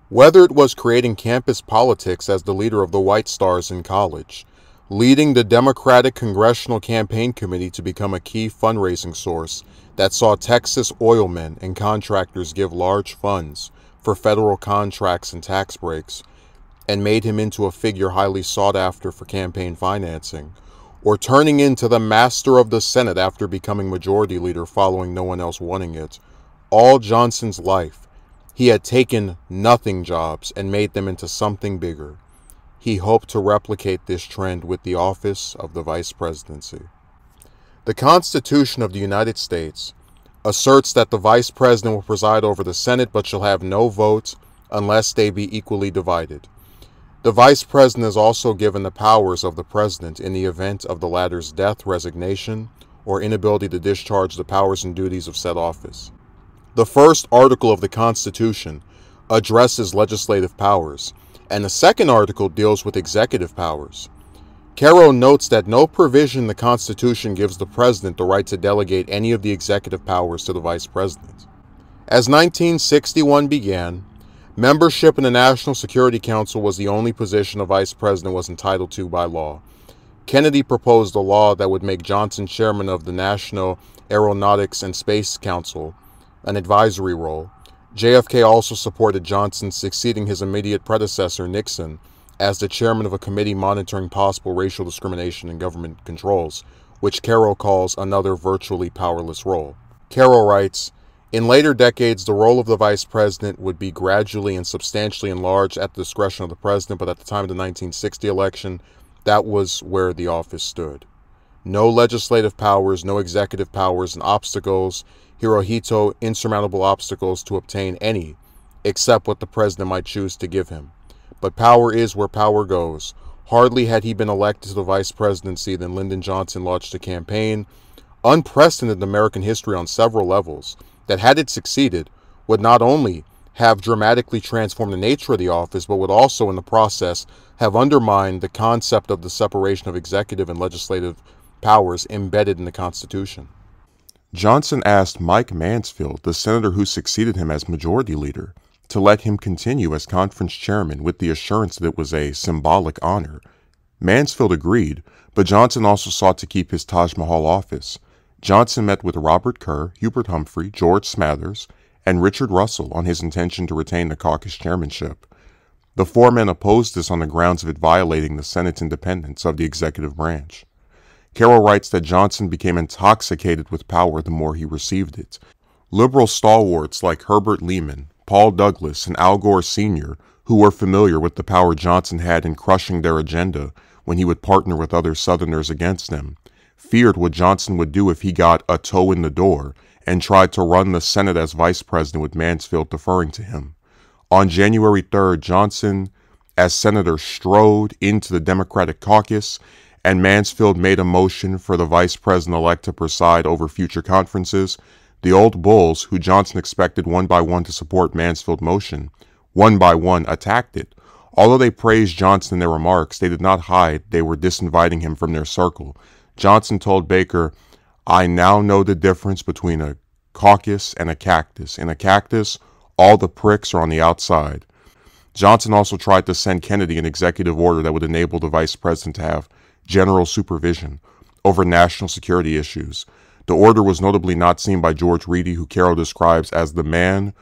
Whether it was creating campus politics as the leader of the White Stars in college, leading the Democratic Congressional Campaign Committee to become a key fundraising source that saw Texas oilmen and contractors give large funds for federal contracts and tax breaks, and made him into a figure highly sought after for campaign financing, or turning into the master of the Senate after becoming majority leader following no one else wanting it, all Johnson's life, he had taken nothing jobs and made them into something bigger. He hoped to replicate this trend with the office of the vice presidency. The Constitution of the United States asserts that the vice president will preside over the Senate but shall have no vote unless they be equally divided. The vice president is also given the powers of the president in the event of the latter's death, resignation, or inability to discharge the powers and duties of said office. The first article of the Constitution addresses legislative powers, and the second article deals with executive powers. Caro notes that no provision in the Constitution gives the president the right to delegate any of the executive powers to the vice president. As 1961 began, membership in the National Security Council was the only position a vice president was entitled to by law. Kennedy proposed a law that would make Johnson chairman of the National Aeronautics and Space Council, an advisory role. JFK also supported Johnson succeeding his immediate predecessor, Nixon, as the chairman of a committee monitoring possible racial discrimination and government controls, which Caro calls another virtually powerless role. Caro writes, "In later decades, the role of the vice president would be gradually and substantially enlarged at the discretion of the president, but at the time of the 1960 election, that was where the office stood. No legislative powers, no executive powers, and obstacles, Hirohito, insurmountable obstacles to obtain any, except what the president might choose to give him. But power is where power goes. Hardly had he been elected to the vice presidency than Lyndon Johnson launched a campaign, unprecedented in American history on several levels, that had it succeeded, would not only have dramatically transformed the nature of the office, but would also in the process have undermined the concept of the separation of executive and legislative powers embedded in the Constitution." Johnson asked Mike Mansfield, the senator who succeeded him as majority leader, to let him continue as conference chairman with the assurance that it was a symbolic honor. Mansfield agreed, but Johnson also sought to keep his Taj Mahal office. Johnson met with Robert Kerr, Hubert Humphrey, George Smathers, and Richard Russell on his intention to retain the caucus chairmanship. The four men opposed this on the grounds of it violating the Senate's independence of the executive branch. Caro writes that Johnson became intoxicated with power the more he received it. Liberal stalwarts like Herbert Lehman, Paul Douglas, and Al Gore Sr., who were familiar with the power Johnson had in crushing their agenda when he would partner with other Southerners against them, feared what Johnson would do if he got a toe in the door and tried to run the Senate as vice president with Mansfield deferring to him. On January 3rd, Johnson, as senator, strode into the Democratic caucus, and Mansfield made a motion for the vice president-elect to preside over future conferences. The old bulls, who Johnson expected one by one to support Mansfield's motion, one by one attacked it. Although they praised Johnson in their remarks, they did not hide they were disinviting him from their circle. Johnson told Baker, "I now know the difference between a caucus and a cactus. In a cactus, all the pricks are on the outside." Johnson also tried to send Kennedy an executive order that would enable the vice president to have general supervision over national security issues. The order was notably not seen by George Reedy, who Caro describes as the man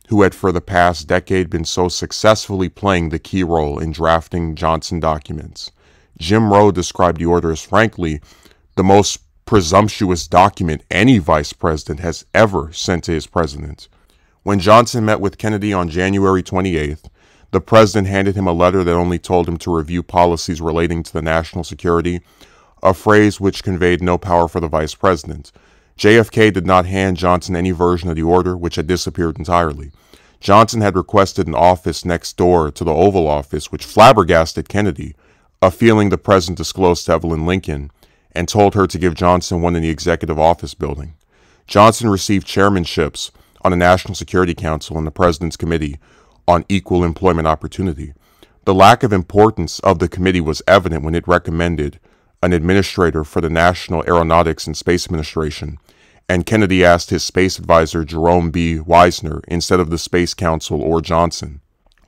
who had for the past decade been so successfully playing the key role in drafting Johnson documents. Jim Rowe described the order as, frankly, the most presumptuous document any vice president has ever sent to his president. When Johnson met with Kennedy on January 28th, the president handed him a letter that only told him to review policies relating to the national security, a phrase which conveyed no power for the vice president. JFK did not hand Johnson any version of the order, which had disappeared entirely. Johnson had requested an office next door to the Oval Office, which flabbergasted Kennedy, a feeling the president disclosed to Evelyn Lincoln, and told her to give Johnson one in the Executive Office building. Johnson received chairmanships on the National Security Council and the President's Committee on Equal Employment Opportunity. The lack of importance of the committee was evident when it recommended an administrator for the National Aeronautics and Space Administration, and Kennedy asked his space advisor Jerome B. Wisner instead of the Space Council or Johnson.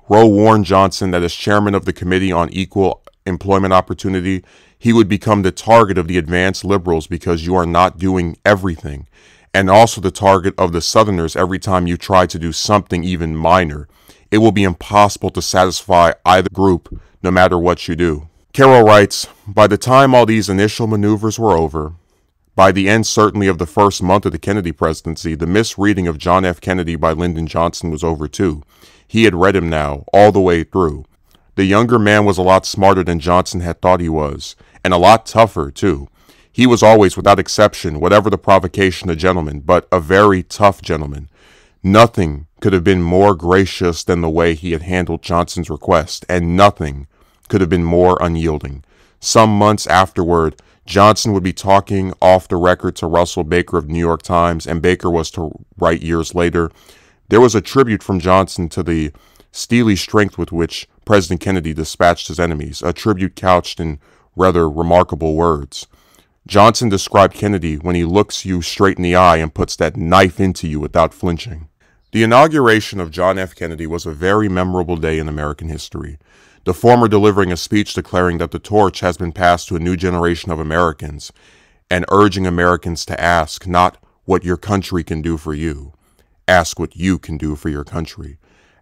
Roe warned Johnson that as chairman of the Committee on Equal Employment Opportunity, he would become the target of the advanced liberals because you are not doing everything, and also the target of the Southerners every time you try to do something even minor. It will be impossible to satisfy either group, no matter what you do. Carroll writes, by the time all these initial maneuvers were over, by the end certainly of the first month of the Kennedy presidency, the misreading of John F. Kennedy by Lyndon Johnson was over too. He had read him now, all the way through. The younger man was a lot smarter than Johnson had thought he was, and a lot tougher too. He was always, without exception, whatever the provocation, a gentleman, but a very tough gentleman. Nothing could have been more gracious than the way he had handled Johnson's request, and nothing could have been more unyielding. Some months afterward, Johnson would be talking off the record to Russell Baker of the New York Times, and Baker was to write years later. There was a tribute from Johnson to the steely strength with which President Kennedy dispatched his enemies, a tribute couched in rather remarkable words. Johnson described Kennedy when he looks you straight in the eye and puts that knife into you without flinching. The inauguration of John F. Kennedy was a very memorable day in American history. The former delivering a speech declaring that the torch has been passed to a new generation of Americans, and urging Americans to ask not what your country can do for you, ask what you can do for your country.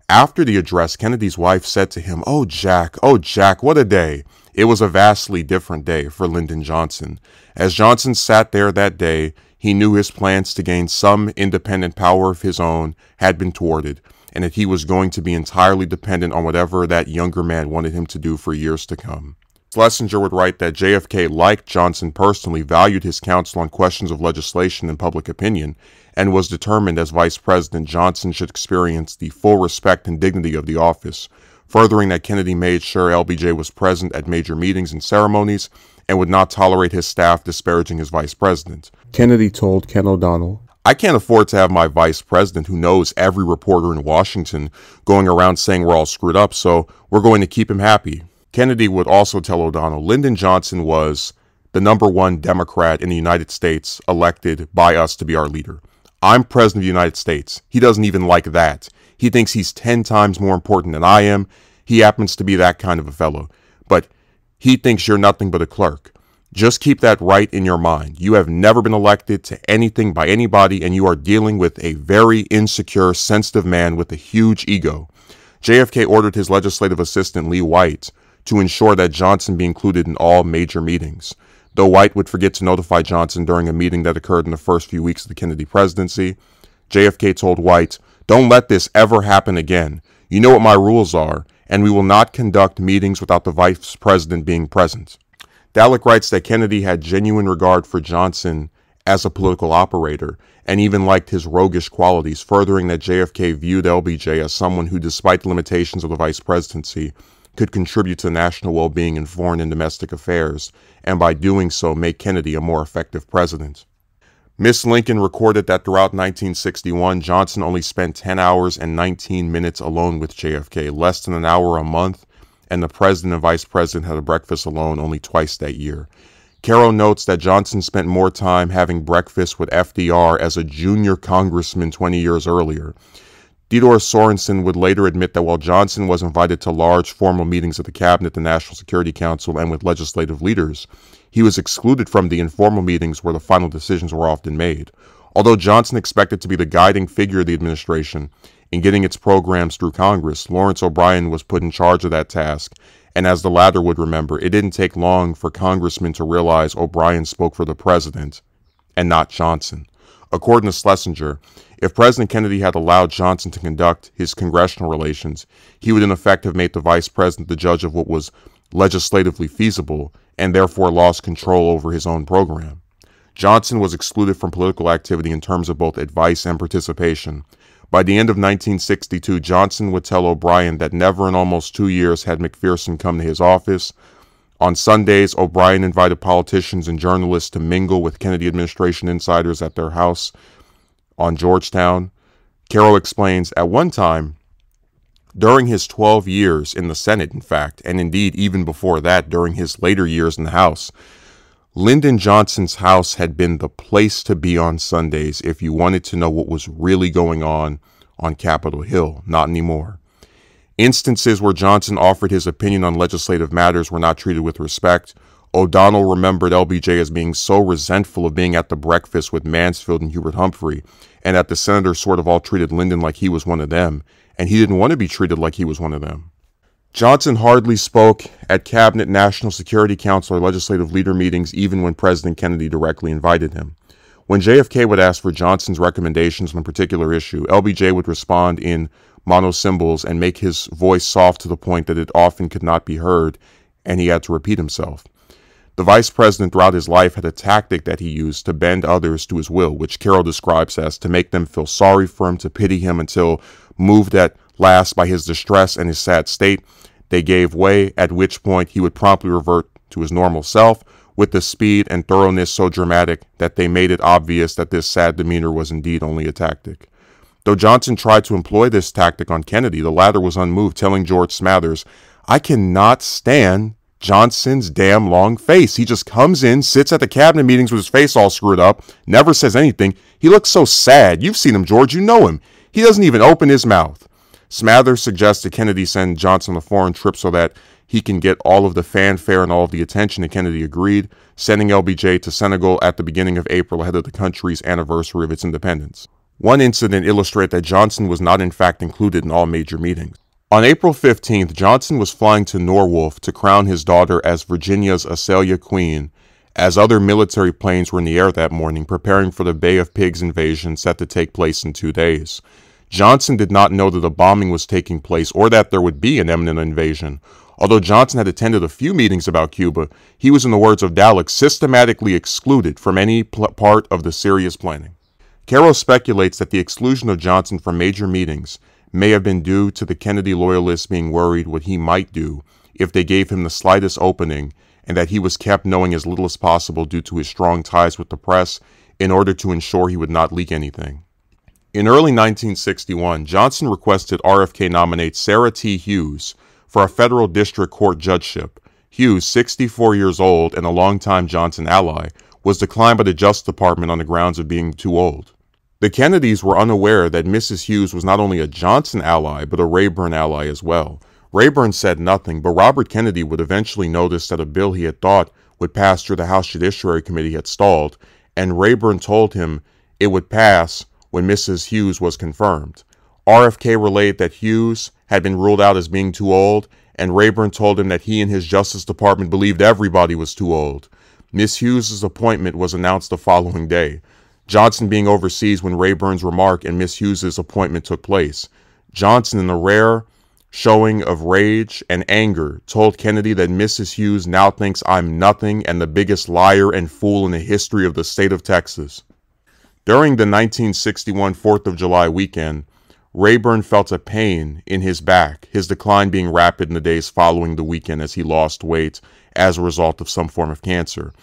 After the address, Kennedy's wife said to him, oh, Jack, what a day." It was a vastly different day for Lyndon Johnson. As Johnson sat there that day, he knew his plans to gain some independent power of his own had been thwarted, and that he was going to be entirely dependent on whatever that younger man wanted him to do for years to come. Schlesinger would write that JFK liked Johnson personally, valued his counsel on questions of legislation and public opinion, and was determined as Vice President Johnson should experience the full respect and dignity of the office, furthering that Kennedy made sure LBJ was present at major meetings and ceremonies and would not tolerate his staff disparaging his vice president. Kennedy told Ken O'Donnell, "I can't afford to have my vice president, who knows every reporter in Washington, going around saying we're all screwed up, so we're going to keep him happy." Kennedy would also tell O'Donnell, Lyndon Johnson was the #1 Democrat in the United States elected by us to be our leader. I'm president of the United States. He doesn't even like that. He thinks he's 10 times more important than I am. He happens to be that kind of a fellow. But he thinks you're nothing but a clerk. Just keep that right in your mind. You have never been elected to anything by anybody, and you are dealing with a very insecure, sensitive man with a huge ego. JFK ordered his legislative assistant, Lee White, to ensure that Johnson be included in all major meetings. Though White would forget to notify Johnson during a meeting that occurred in the first few weeks of the Kennedy presidency, JFK told White, "Don't let this ever happen again. You know what my rules are, and we will not conduct meetings without the vice president being present." Dalek writes that Kennedy had genuine regard for Johnson as a political operator, and even liked his roguish qualities, furthering that JFK viewed LBJ as someone who, despite the limitations of the vice presidency, could contribute to national well-being in foreign and domestic affairs, and by doing so make Kennedy a more effective president. Miss Lincoln recorded that throughout 1961, Johnson only spent 10 hours and 19 minutes alone with JFK, less than an hour a month, and the president and vice president had a breakfast alone only twice that year. Carroll notes that Johnson spent more time having breakfast with FDR as a junior congressman 20 years earlier. Theodore Sorensen would later admit that while Johnson was invited to large formal meetings of the Cabinet, the National Security Council, and with legislative leaders, he was excluded from the informal meetings where the final decisions were often made. Although Johnson expected to be the guiding figure of the administration in getting its programs through Congress, Lawrence O'Brien was put in charge of that task, and as the latter would remember, it didn't take long for congressmen to realize O'Brien spoke for the president and not Johnson. According to Schlesinger, if President Kennedy had allowed Johnson to conduct his congressional relations, he would in effect have made the vice president the judge of what was legislatively feasible, and therefore lost control over his own program. Johnson was excluded from political activity in terms of both advice and participation. By the end of 1962, Johnson would tell O'Brien that never in almost 2 years had McPherson come to his office. On Sundays, O'Brien invited politicians and journalists to mingle with Kennedy administration insiders at their house on Georgetown. Carroll explains, at one time, during his 12 years in the Senate, in fact, and indeed even before that, during his later years in the House, Lyndon Johnson's house had been the place to be on Sundays if you wanted to know what was really going on Capitol Hill. Not anymore. Instances where Johnson offered his opinion on legislative matters were not treated with respect. O'Donnell remembered LBJ as being so resentful of being at the breakfast with Mansfield and Hubert Humphrey, and that the senators sort of all treated Lyndon like he was one of them, and he didn't want to be treated like he was one of them. Johnson hardly spoke at Cabinet, National Security Council, or legislative leader meetings, even when President Kennedy directly invited him. When JFK would ask for Johnson's recommendations on a particular issue, LBJ would respond in monosyllables and make his voice soft to the point that it often could not be heard, and he had to repeat himself. The vice president throughout his life had a tactic that he used to bend others to his will, which Carroll describes as to make them feel sorry for him, to pity him until, moved at last by his distress and his sad state, they gave way, at which point he would promptly revert to his normal self, with the speed and thoroughness so dramatic that they made it obvious that this sad demeanor was indeed only a tactic. Though Johnson tried to employ this tactic on Kennedy, the latter was unmoved, telling George Smathers, "I cannot stand Johnson's damn long face. He just comes in, sits at the cabinet meetings with his face all screwed up, never says anything. He looks so sad. You've seen him, George. You know him. He doesn't even open his mouth." Smathers suggested Kennedy send Johnson on a foreign trip so that he can get all of the fanfare and all of the attention, and Kennedy agreed, sending LBJ to Senegal at the beginning of April ahead of the country's anniversary of its independence. One incident illustrated that Johnson was not in fact included in all major meetings. On April 15th, Johnson was flying to Norwalk to crown his daughter as Virginia's Azalea Queen, as other military planes were in the air that morning, preparing for the Bay of Pigs invasion set to take place in 2 days. Johnson did not know that a bombing was taking place or that there would be an imminent invasion. Although Johnson had attended a few meetings about Cuba, he was, in the words of Dalek, systematically excluded from any part of the serious planning. Carroll speculates that the exclusion of Johnson from major meetings may have been due to the Kennedy loyalists being worried what he might do if they gave him the slightest opening, and that he was kept knowing as little as possible due to his strong ties with the press in order to ensure he would not leak anything. In early 1961, Johnson requested RFK nominate Sarah T. Hughes for a federal district court judgeship. Hughes, 64 years old and a longtime Johnson ally, was declined by the Justice Department on the grounds of being too old. The Kennedys were unaware that Mrs. Hughes was not only a Johnson ally, but a Rayburn ally as well. Rayburn said nothing, but Robert Kennedy would eventually notice that a bill he had thought would pass through the House Judiciary Committee had stalled, and Rayburn told him it would pass when Mrs. Hughes was confirmed. RFK relayed that Hughes had been ruled out as being too old, and Rayburn told him that he and his Justice Department believed everybody was too old. Miss Hughes' appointment was announced the following day, Johnson being overseas when Rayburn's remark and Miss Hughes' appointment took place. Johnson, in a rare showing of rage and anger, told Kennedy that Mrs. Hughes now thinks I'm nothing and the biggest liar and fool in the history of the state of Texas. During the 1961 4th of July weekend, Rayburn felt a pain in his back, his decline being rapid in the days following the weekend as he lost weight as a result of some form of cancer.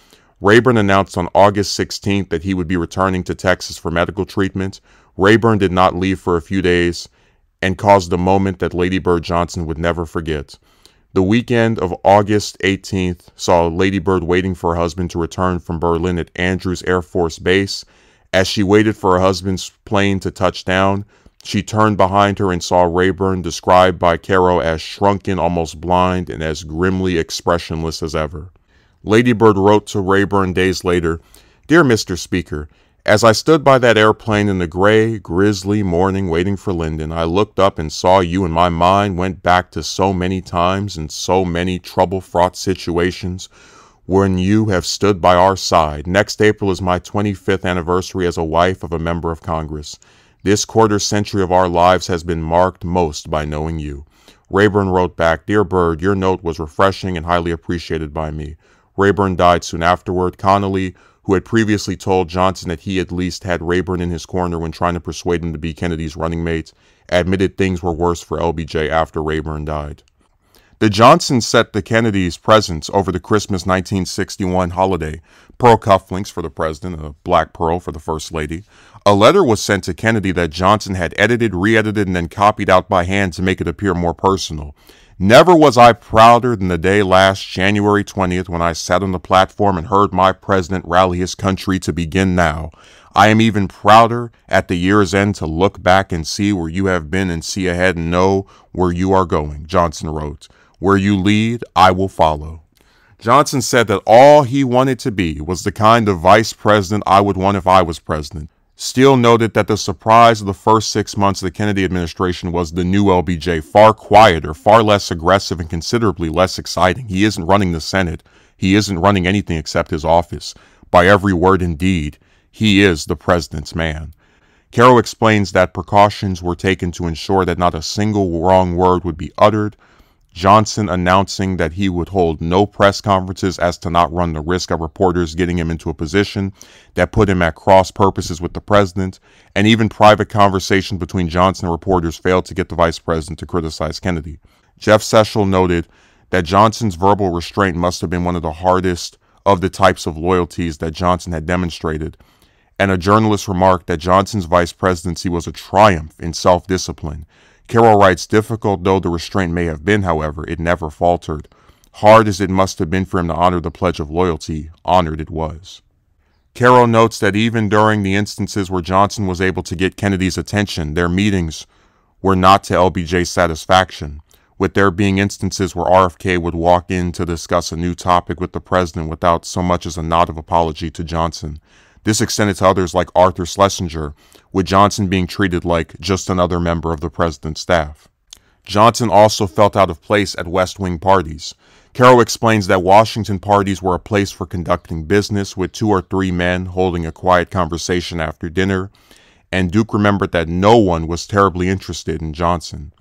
Rayburn announced on August 16th that he would be returning to Texas for medical treatment. Rayburn did not leave for a few days and caused a moment that Lady Bird Johnson would never forget. The weekend of August 18th saw Lady Bird waiting for her husband to return from Berlin at Andrews Air Force Base. As she waited for her husband's plane to touch down, she turned behind her and saw Rayburn, described by Carroll as shrunken, almost blind, and as grimly expressionless as ever. Lady Bird wrote to Rayburn days later, "Dear Mr. Speaker, as I stood by that airplane in the gray, grisly morning waiting for Lyndon, I looked up and saw you, and my mind went back to so many times and so many trouble-fraught situations when you have stood by our side. Next April is my 25th anniversary as a wife of a member of Congress. This quarter-century of our lives has been marked most by knowing you." Rayburn wrote back, "Dear Bird, your note was refreshing and highly appreciated by me." Rayburn died soon afterward. Connolly, who had previously told Johnson that he at least had Rayburn in his corner when trying to persuade him to be Kennedy's running mate, admitted things were worse for LBJ after Rayburn died. The Johnsons set the Kennedys' presents over the Christmas 1961 holiday. Pearl cufflinks for the president, a black pearl for the first lady. A letter was sent to Kennedy that Johnson had edited, re-edited, and then copied out by hand to make it appear more personal. "Never was I prouder than the day last January 20th when I sat on the platform and heard my president rally his country to begin now. I am even prouder at the year's end to look back and see where you have been and see ahead and know where you are going, Johnson wrote. Where you lead, I will follow. Johnson said that all he wanted to be was the kind of vice president I would want if I was president. Steele noted that the surprise of the first 6 months of the Kennedy administration was the new LBJ, far quieter, far less aggressive, and considerably less exciting. He isn't running the Senate. He isn't running anything except his office. By every word and deed, he is the president's man. Caro explains that precautions were taken to ensure that not a single wrong word would be uttered, Johnson announcing that he would hold no press conferences as to not run the risk of reporters getting him into a position that put him at cross purposes with the president, and even private conversations between Johnson and reporters failed to get the vice president to criticize Kennedy. Jeff Seshel noted that Johnson's verbal restraint must have been one of the hardest of the types of loyalties that Johnson had demonstrated, and a journalist remarked that Johnson's vice presidency was a triumph in self-discipline. Caro writes, difficult though the restraint may have been, however, it never faltered. Hard as it must have been for him to honor the pledge of loyalty, honored it was. Caro notes that even during the instances where Johnson was able to get Kennedy's attention, their meetings were not to LBJ's satisfaction, with there being instances where RFK would walk in to discuss a new topic with the president without so much as a nod of apology to Johnson. This extended to others like Arthur Schlesinger, with Johnson being treated like just another member of the president's staff. Johnson also felt out of place at West Wing parties. Caro explains that Washington parties were a place for conducting business, with 2 or 3 men holding a quiet conversation after dinner, and Duke remembered that no one was terribly interested in Johnson.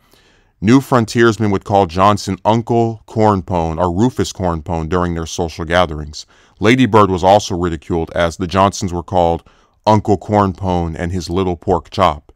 New frontiersmen would call Johnson Uncle Cornpone or Rufus Cornpone during their social gatherings. Lady Bird was also ridiculed, as the Johnsons were called Uncle Cornpone and his little pork chop.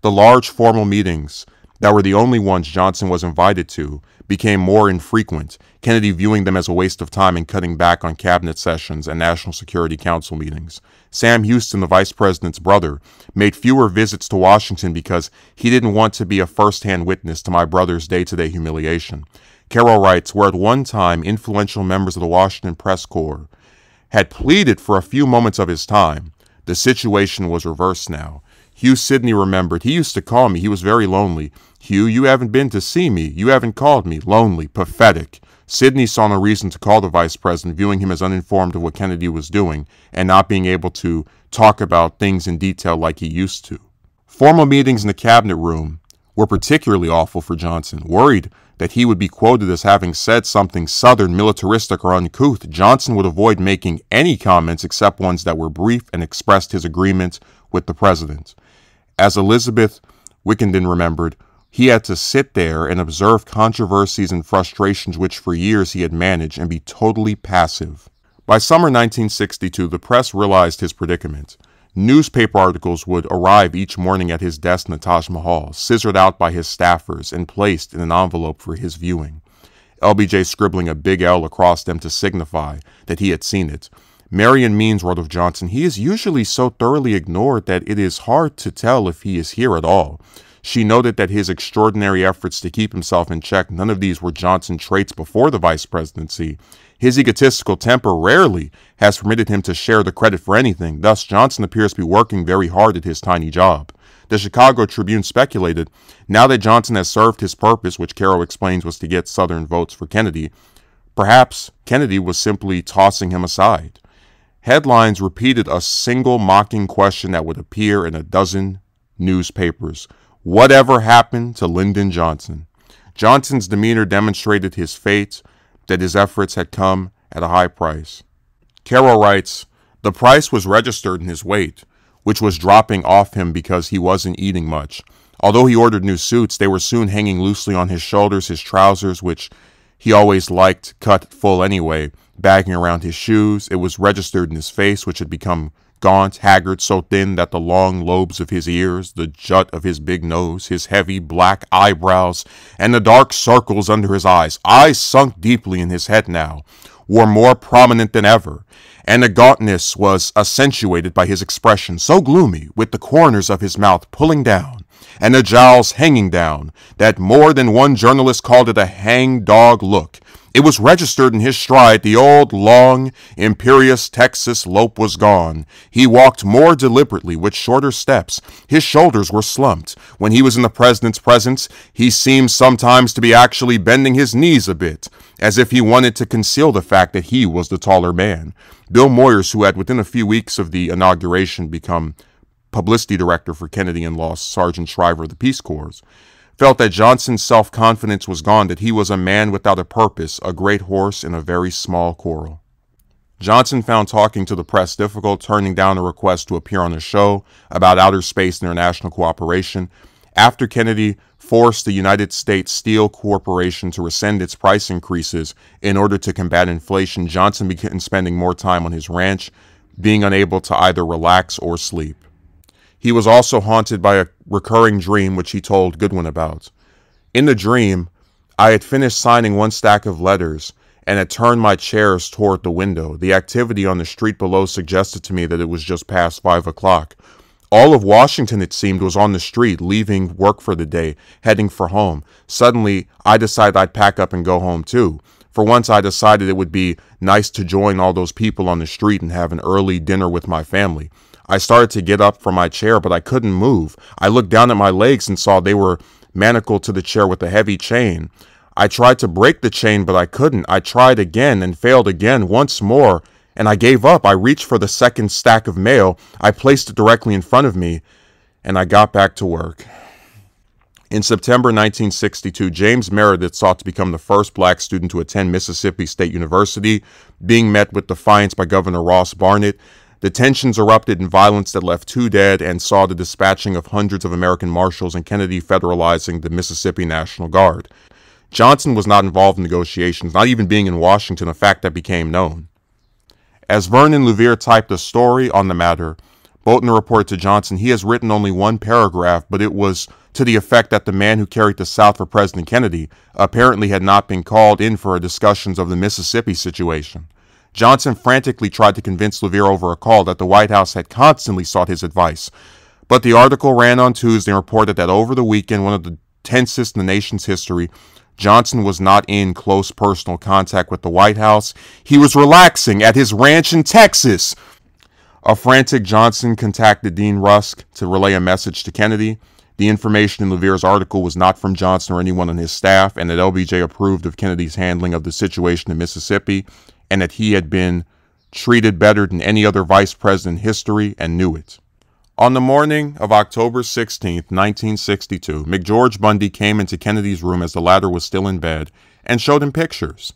The large formal meetings that were the only ones Johnson was invited to became more infrequent, Kennedy viewing them as a waste of time and cutting back on cabinet sessions and National Security Council meetings. Sam Houston, the vice president's brother, made fewer visits to Washington because he didn't want to be a first-hand witness to my brother's day-to-day humiliation. Caro writes, where at one time influential members of the Washington press corps had pleaded for a few moments of his time, the situation was reversed now. Hugh Sidney remembered, he used to call me, he was very lonely. Hugh, you haven't been to see me, you haven't called me, lonely, pathetic. Sidney saw no reason to call the vice president, viewing him as uninformed of what Kennedy was doing and not being able to talk about things in detail like he used to. Formal meetings in the cabinet room were particularly awful for Johnson. Worried that he would be quoted as having said something southern, militaristic, or uncouth, Johnson would avoid making any comments except ones that were brief and expressed his agreement with the president. As Elizabeth Wickenden remembered, he had to sit there and observe controversies and frustrations which for years he had managed and be totally passive. By summer 1962, the press realized his predicament. Newspaper articles would arrive each morning at his desk in the Taj Mahal, scissored out by his staffers and placed in an envelope for his viewing, LBJ scribbling a big L across them to signify that he had seen it. Marion Means wrote of Johnson, he is usually so thoroughly ignored that it is hard to tell if he is here at all. She noted that his extraordinary efforts to keep himself in check, none of these were Johnson traits before the vice presidency. His egotistical temper rarely has permitted him to share the credit for anything. Thus, Johnson appears to be working very hard at his tiny job. The Chicago Tribune speculated, now that Johnson has served his purpose, which Caro explains was to get Southern votes for Kennedy, perhaps Kennedy was simply tossing him aside. Headlines repeated a single mocking question that would appear in a dozen newspapers. Whatever happened to Lyndon Johnson? Johnson's demeanor demonstrated his fate, that his efforts had come at a high price. Caro writes, the price was registered in his weight, which was dropping off him because he wasn't eating much. Although he ordered new suits, they were soon hanging loosely on his shoulders, his trousers, which he always liked cut full anyway, bagging around his shoes. It was registered in his face, which had become gaunt, haggard, so thin that the long lobes of his ears, the jut of his big nose, his heavy black eyebrows, and the dark circles under his eyes sunk deeply in his head now, were more prominent than ever, and the gauntness was accentuated by his expression so gloomy, with the corners of his mouth pulling down, and the jowls hanging down, that more than one journalist called it a hang-dog look. It was registered in his stride. The old, long, imperious Texas lope was gone. He walked more deliberately, with shorter steps. His shoulders were slumped. When he was in the president's presence, he seemed sometimes to be actually bending his knees a bit, as if he wanted to conceal the fact that he was the taller man. Bill Moyers, who had within a few weeks of the inauguration become publicity director for Kennedy and lost Sergeant Shriver of the Peace Corps, felt that Johnson's self-confidence was gone, that he was a man without a purpose, a great horse in a very small quarrel. Johnson found talking to the press difficult, turning down a request to appear on a show about outer space and international cooperation. After Kennedy forced the United States Steel Corporation to rescind its price increases in order to combat inflation, Johnson began spending more time on his ranch, being unable to either relax or sleep. He was also haunted by a recurring dream, which he told Goodwin about. In the dream, I had finished signing one stack of letters and had turned my chairs toward the window. The activity on the street below suggested to me that it was just past 5 o'clock. All of Washington, it seemed, was on the street, leaving work for the day, heading for home. Suddenly, I decided I'd pack up and go home too. For once, I decided it would be nice to join all those people on the street and have an early dinner with my family. I started to get up from my chair, but I couldn't move. I looked down at my legs and saw they were manacled to the chair with a heavy chain. I tried to break the chain, but I couldn't. I tried again and failed again, once more, and I gave up. I reached for the second stack of mail. I placed it directly in front of me, and I got back to work. In September 1962, James Meredith sought to become the first black student to attend Mississippi State University, being met with defiance by Governor Ross Barnett. The tensions erupted in violence that left 2 dead and saw the dispatching of hundreds of American marshals and Kennedy federalizing the Mississippi National Guard. Johnson was not involved in negotiations, not even being in Washington, a fact that became known. As Vernon Louvere typed a story on the matter, Boatner reported to Johnson, he has written only one paragraph, but it was to the effect that the man who carried the South for President Kennedy apparently had not been called in for discussions of the Mississippi situation. Johnson frantically tried to convince Louvere over a call that the White House had constantly sought his advice. But the article ran on Tuesday and reported that over the weekend, one of the tensest in the nation's history, Johnson was not in close personal contact with the White House. He was relaxing at his ranch in Texas. A frantic Johnson contacted Dean Rusk to relay a message to Kennedy. The information in Louvere's article was not from Johnson or anyone on his staff, and that LBJ approved of Kennedy's handling of the situation in Mississippi, and that he had been treated better than any other vice president in history and knew it. On the morning of October 16, 1962, McGeorge Bundy came into Kennedy's room as the latter was still in bed and showed him pictures.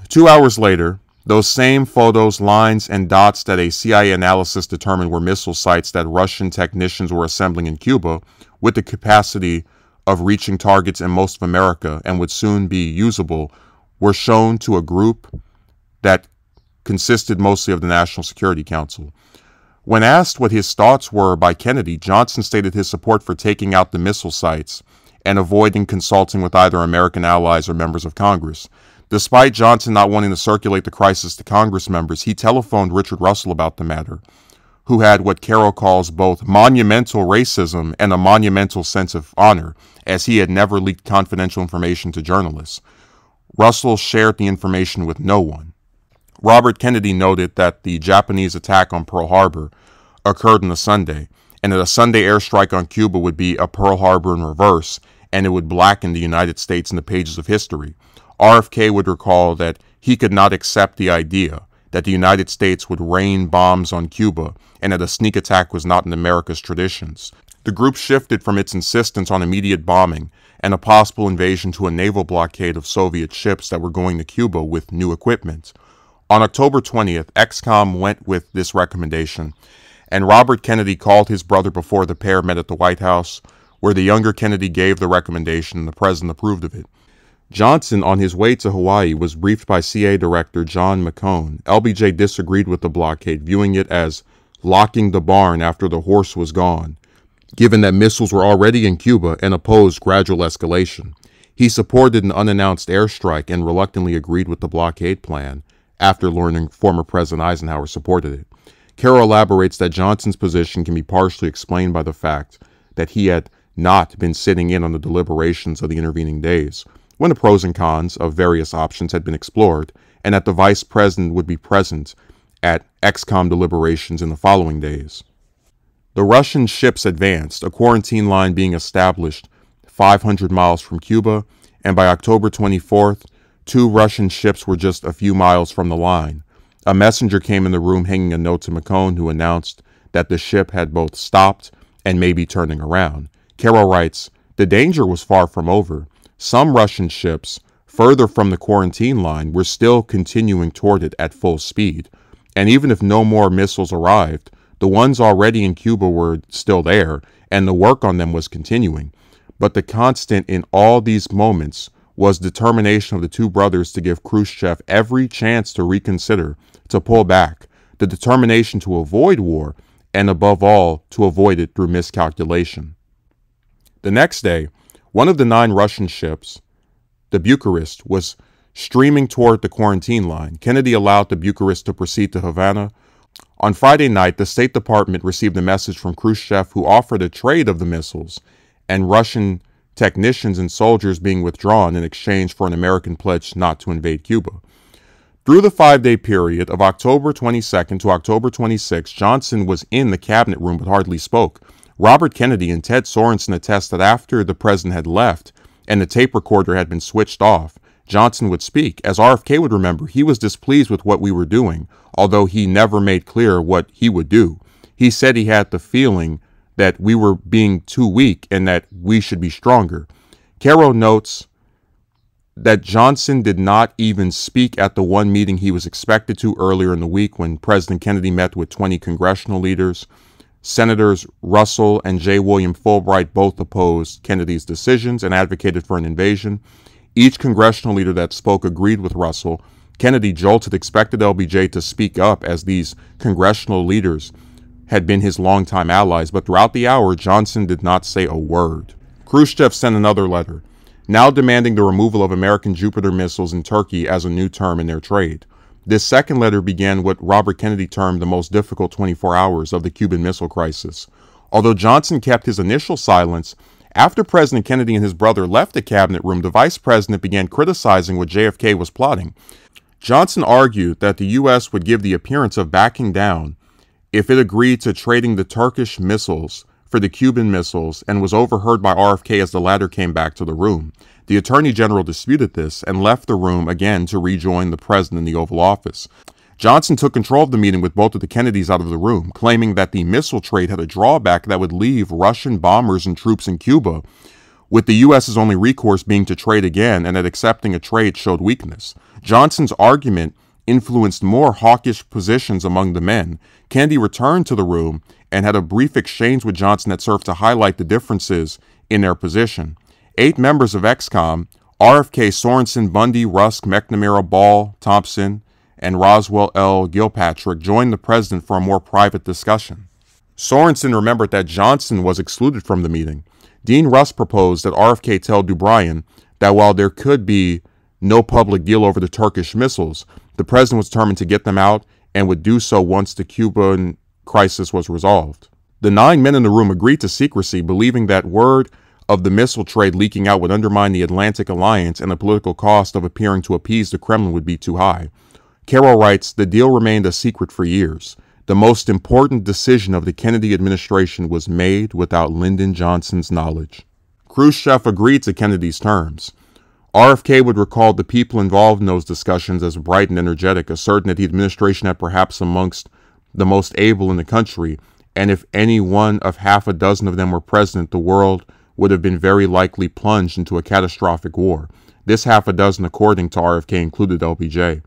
2 hours later, those same photos, lines, and dots that a CIA analysis determined were missile sites that Russian technicians were assembling in Cuba with the capacity of reaching targets in most of America and would soon be usable, were shown to a group that consisted mostly of the National Security Council. When asked what his thoughts were by Kennedy, Johnson stated his support for taking out the missile sites and avoiding consulting with either American allies or members of Congress. Despite Johnson not wanting to circulate the crisis to Congress members, he telephoned Richard Russell about the matter, who had what Carroll calls both monumental racism and a monumental sense of honor, as he had never leaked confidential information to journalists. Russell shared the information with no one. Robert Kennedy noted that the Japanese attack on Pearl Harbor occurred on a Sunday, and that a Sunday airstrike on Cuba would be a Pearl Harbor in reverse, and it would blacken the United States in the pages of history. RFK would recall that he could not accept the idea that the United States would rain bombs on Cuba, and that a sneak attack was not in America's traditions. The group shifted from its insistence on immediate bombing and a possible invasion to a naval blockade of Soviet ships that were going to Cuba with new equipment. On October 20th, XCOM went with this recommendation, and Robert Kennedy called his brother before the pair met at the White House, where the younger Kennedy gave the recommendation and the president approved of it. Johnson, on his way to Hawaii, was briefed by CIA Director John McCone. LBJ disagreed with the blockade, viewing it as locking the barn after the horse was gone, given that missiles were already in Cuba, and opposed gradual escalation. He supported an unannounced airstrike and reluctantly agreed with the blockade plan, after learning former President Eisenhower supported it. Carroll elaborates that Johnson's position can be partially explained by the fact that he had not been sitting in on the deliberations of the intervening days, when the pros and cons of various options had been explored, and that the vice president would be present at XCOM deliberations in the following days. The Russian ships advanced, a quarantine line being established 500 miles from Cuba, and by October 24th, 2 Russian ships were just a few miles from the line. A messenger came in the room hanging a note to McCone, who announced that the ship had both stopped and may be turning around. Carroll writes, "The danger was far from over. Some Russian ships, further from the quarantine line, were still continuing toward it at full speed. And even if no more missiles arrived, the ones already in Cuba were still there, and the work on them was continuing. But the constant in all these moments was determination of the 2 brothers to give Khrushchev every chance to reconsider, to pull back, the determination to avoid war, and above all, to avoid it through miscalculation." The next day, one of the 9 Russian ships, the Bucharest, was streaming toward the quarantine line. Kennedy allowed the Bucharest to proceed to Havana. On Friday night, the State Department received a message from Khrushchev, who offered a trade of the missiles and Russian technicians and soldiers being withdrawn in exchange for an American pledge not to invade Cuba. Through the 5-day period of October 22nd to October 26th, Johnson was in the cabinet room but hardly spoke. Robert Kennedy and Ted Sorensen attest that after the president had left and the tape recorder had been switched off, Johnson would speak. As RFK would remember, he was displeased with what we were doing, although he never made clear what he would do. He said he had the feeling that we were being too weak and that we should be stronger. Caro notes that Johnson did not even speak at the one meeting he was expected to earlier in the week when President Kennedy met with 20 congressional leaders. Senators Russell and J. William Fulbright both opposed Kennedy's decisions and advocated for an invasion. Each congressional leader that spoke agreed with Russell. Kennedy jolted expected LBJ to speak up, as these congressional leaders had been his longtime allies, but throughout the hour, Johnson did not say a word. Khrushchev sent another letter, now demanding the removal of American Jupiter missiles in Turkey as a new term in their trade. This second letter began what Robert Kennedy termed the most difficult 24 hours of the Cuban Missile Crisis. Although Johnson kept his initial silence, after President Kennedy and his brother left the cabinet room, the vice president began criticizing what JFK was plotting. Johnson argued that the U.S. would give the appearance of backing down if it agreed to trading the Turkish missiles for the Cuban missiles, and was overheard by RFK as the latter came back to the room. The Attorney General disputed this and left the room again to rejoin the president in the Oval Office. Johnson took control of the meeting with both of the Kennedys out of the room, claiming that the missile trade had a drawback that would leave Russian bombers and troops in Cuba, with the U.S.'s only recourse being to trade again, and that accepting a trade showed weakness. Johnson's argument influenced more hawkish positions among the men. Kennedy returned to the room and had a brief exchange with Johnson that served to highlight the differences in their position. 8 members of XCOM, RFK, Sorensen, Bundy, Rusk, McNamara, Ball, Thompson, and Roswell L. Gilpatrick, joined the president for a more private discussion. Sorensen remembered that Johnson was excluded from the meeting. Dean Rusk proposed that RFK tell Dubryan that while there could be no public deal over the Turkish missiles, the president was determined to get them out and would do so once the Cuban crisis was resolved. The 9 men in the room agreed to secrecy, believing that word of the missile trade leaking out would undermine the Atlantic Alliance, and the political cost of appearing to appease the Kremlin would be too high. Carroll writes, the deal remained a secret for years. The most important decision of the Kennedy administration was made without Lyndon Johnson's knowledge. Khrushchev agreed to Kennedy's terms. RFK would recall the people involved in those discussions as bright and energetic, asserting that the administration had perhaps amongst the most able in the country, and if any one of half a dozen of them were president, the world would have been very likely plunged into a catastrophic war. This half a dozen, according to RFK, included LBJ.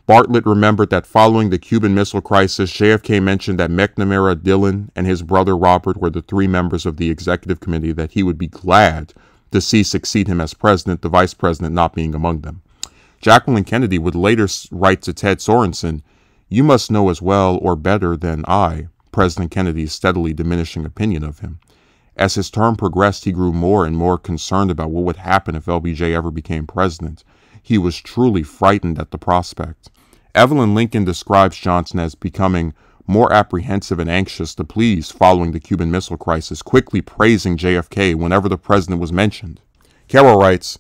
Bartlett remembered that following the Cuban Missile Crisis, JFK mentioned that McNamara, Dillon, and his brother Robert were the 3 members of the executive committee that he would be glad to see succeed him as president, the vice president not being among them. Jacqueline Kennedy would later write to Ted Sorensen, "You must know as well or better than I President Kennedy's steadily diminishing opinion of him. As his term progressed, he grew more and more concerned about what would happen if LBJ ever became president. He was truly frightened at the prospect." Evelyn Lincoln describes Johnson as becoming more apprehensive and anxious to please following the Cuban Missile Crisis, quickly praising JFK whenever the president was mentioned. Carroll writes,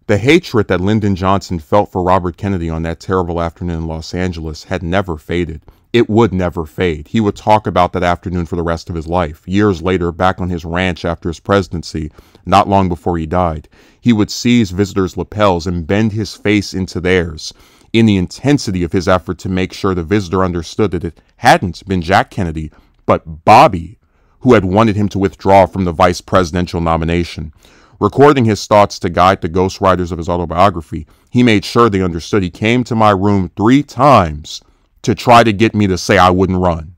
"The hatred that Lyndon Johnson felt for Robert Kennedy on that terrible afternoon in Los Angeles had never faded. It would never fade. He would talk about that afternoon for the rest of his life. Years later, back on his ranch after his presidency, not long before he died, he would seize visitors' lapels and bend his face into theirs in the intensity of his effort to make sure the visitor understood that it hadn't been Jack Kennedy, but Bobby, who had wanted him to withdraw from the vice presidential nomination." Recording his thoughts to guide the ghostwriters of his autobiography, he made sure they understood he came to my room 3 times to try to get me to say I wouldn't run.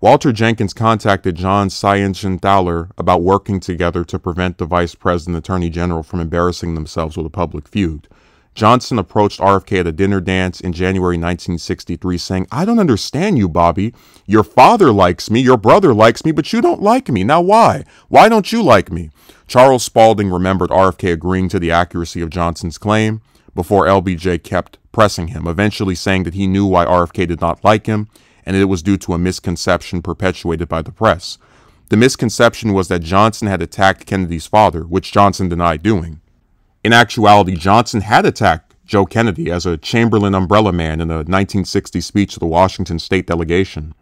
Walter Jenkins contacted John Siegenthaler about working together to prevent the vice president and attorney general from embarrassing themselves with a public feud. Johnson approached RFK at a dinner dance in January 1963 saying, "I don't understand you, Bobby. Your father likes me, your brother likes me, but you don't like me. Now why? Why don't you like me?" Charles Spaulding remembered RFK agreeing to the accuracy of Johnson's claim before LBJ kept pressing him, eventually saying that he knew why RFK did not like him and that it was due to a misconception perpetuated by the press. The misconception was that Johnson had attacked Kennedy's father, which Johnson denied doing. In actuality, Johnson had attacked Joe Kennedy as a Chamberlain umbrella man in a 1960 speech to the Washington state delegation.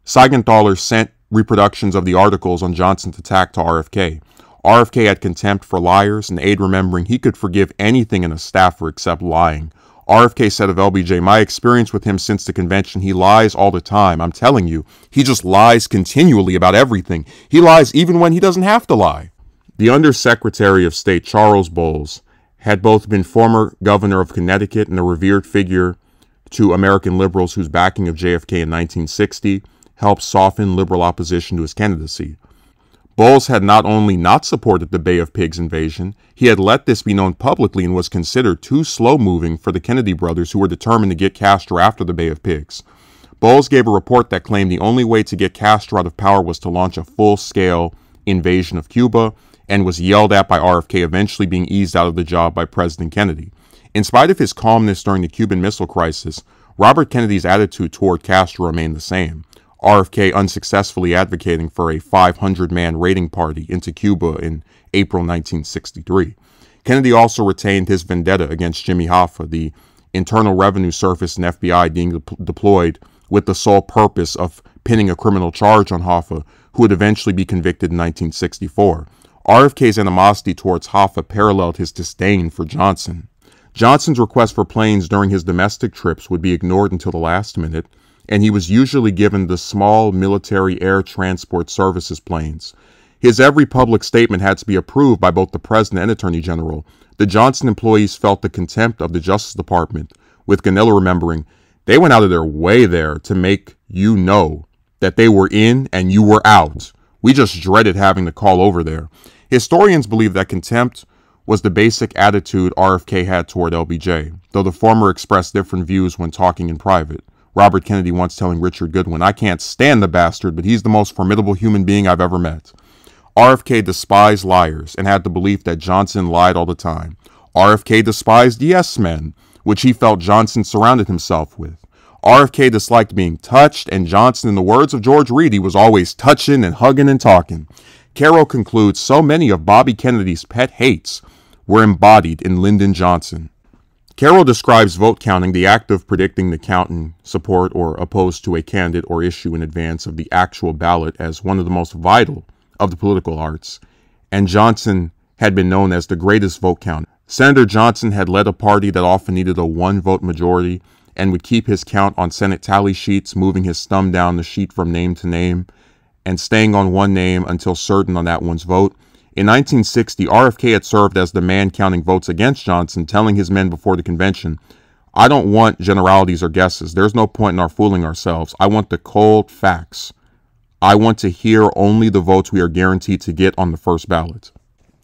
Siegenthaler sent reproductions of the articles on Johnson's attack to RFK. RFK had contempt for liars and aid, remembering he could forgive anything in a staffer except lying. RFK said of LBJ, "My experience with him since the convention, he lies all the time. I'm telling you, he just lies continually about everything. He lies even when he doesn't have to lie." The Undersecretary of State, Charles Bowles, had both been former governor of Connecticut and a revered figure to American liberals whose backing of JFK in 1960 helped soften liberal opposition to his candidacy. Bowles had not only not supported the Bay of Pigs invasion, he had let this be known publicly and was considered too slow-moving for the Kennedy brothers, who were determined to get Castro after the Bay of Pigs. Bowles gave a report that claimed the only way to get Castro out of power was to launch a full-scale invasion of Cuba, and was yelled at by RFK, eventually being eased out of the job by President Kennedy. In spite of his calmness during the Cuban Missile Crisis, Robert Kennedy's attitude toward Castro remained the same. RFK unsuccessfully advocating for a 500-man raiding party into Cuba in April 1963. Kennedy also retained his vendetta against Jimmy Hoffa, the Internal Revenue Service and FBI being deployed with the sole purpose of pinning a criminal charge on Hoffa, who would eventually be convicted in 1964. RFK's animosity towards Hoffa paralleled his disdain for Johnson. Johnson's request for planes during his domestic trips would be ignored until the last minute, and he was usually given the small military air transport services planes. His every public statement had to be approved by both the President and Attorney General. The Johnson employees felt the contempt of the Justice Department, with Ganilla remembering, "They went out of their way there to make you know that they were in and you were out. We just dreaded having to call over there." Historians believe that contempt was the basic attitude RFK had toward LBJ, though the former expressed different views when talking in private. Robert Kennedy once telling Richard Goodwin, "I can't stand the bastard, but he's the most formidable human being I've ever met." RFK despised liars and had the belief that Johnson lied all the time. RFK despised yes men, which he felt Johnson surrounded himself with. RFK disliked being touched, and Johnson, in the words of George Reedy, was always touching and hugging and talking. Carroll concludes so many of Bobby Kennedy's pet hates were embodied in Lyndon Johnson. Carroll describes vote counting, the act of predicting the count in support or opposed to a candidate or issue in advance of the actual ballot, as one of the most vital of the political arts, and Johnson had been known as the greatest vote counter. Senator Johnson had led a party that often needed a one-vote majority and would keep his count on Senate tally sheets, moving his thumb down the sheet from name to name and staying on one name until certain on that one's vote. In 1960, RFK had served as the man counting votes against Johnson, telling his men before the convention, "I don't want generalities or guesses. There's no point in our fooling ourselves. I want the cold facts. I want to hear only the votes we are guaranteed to get on the first ballot."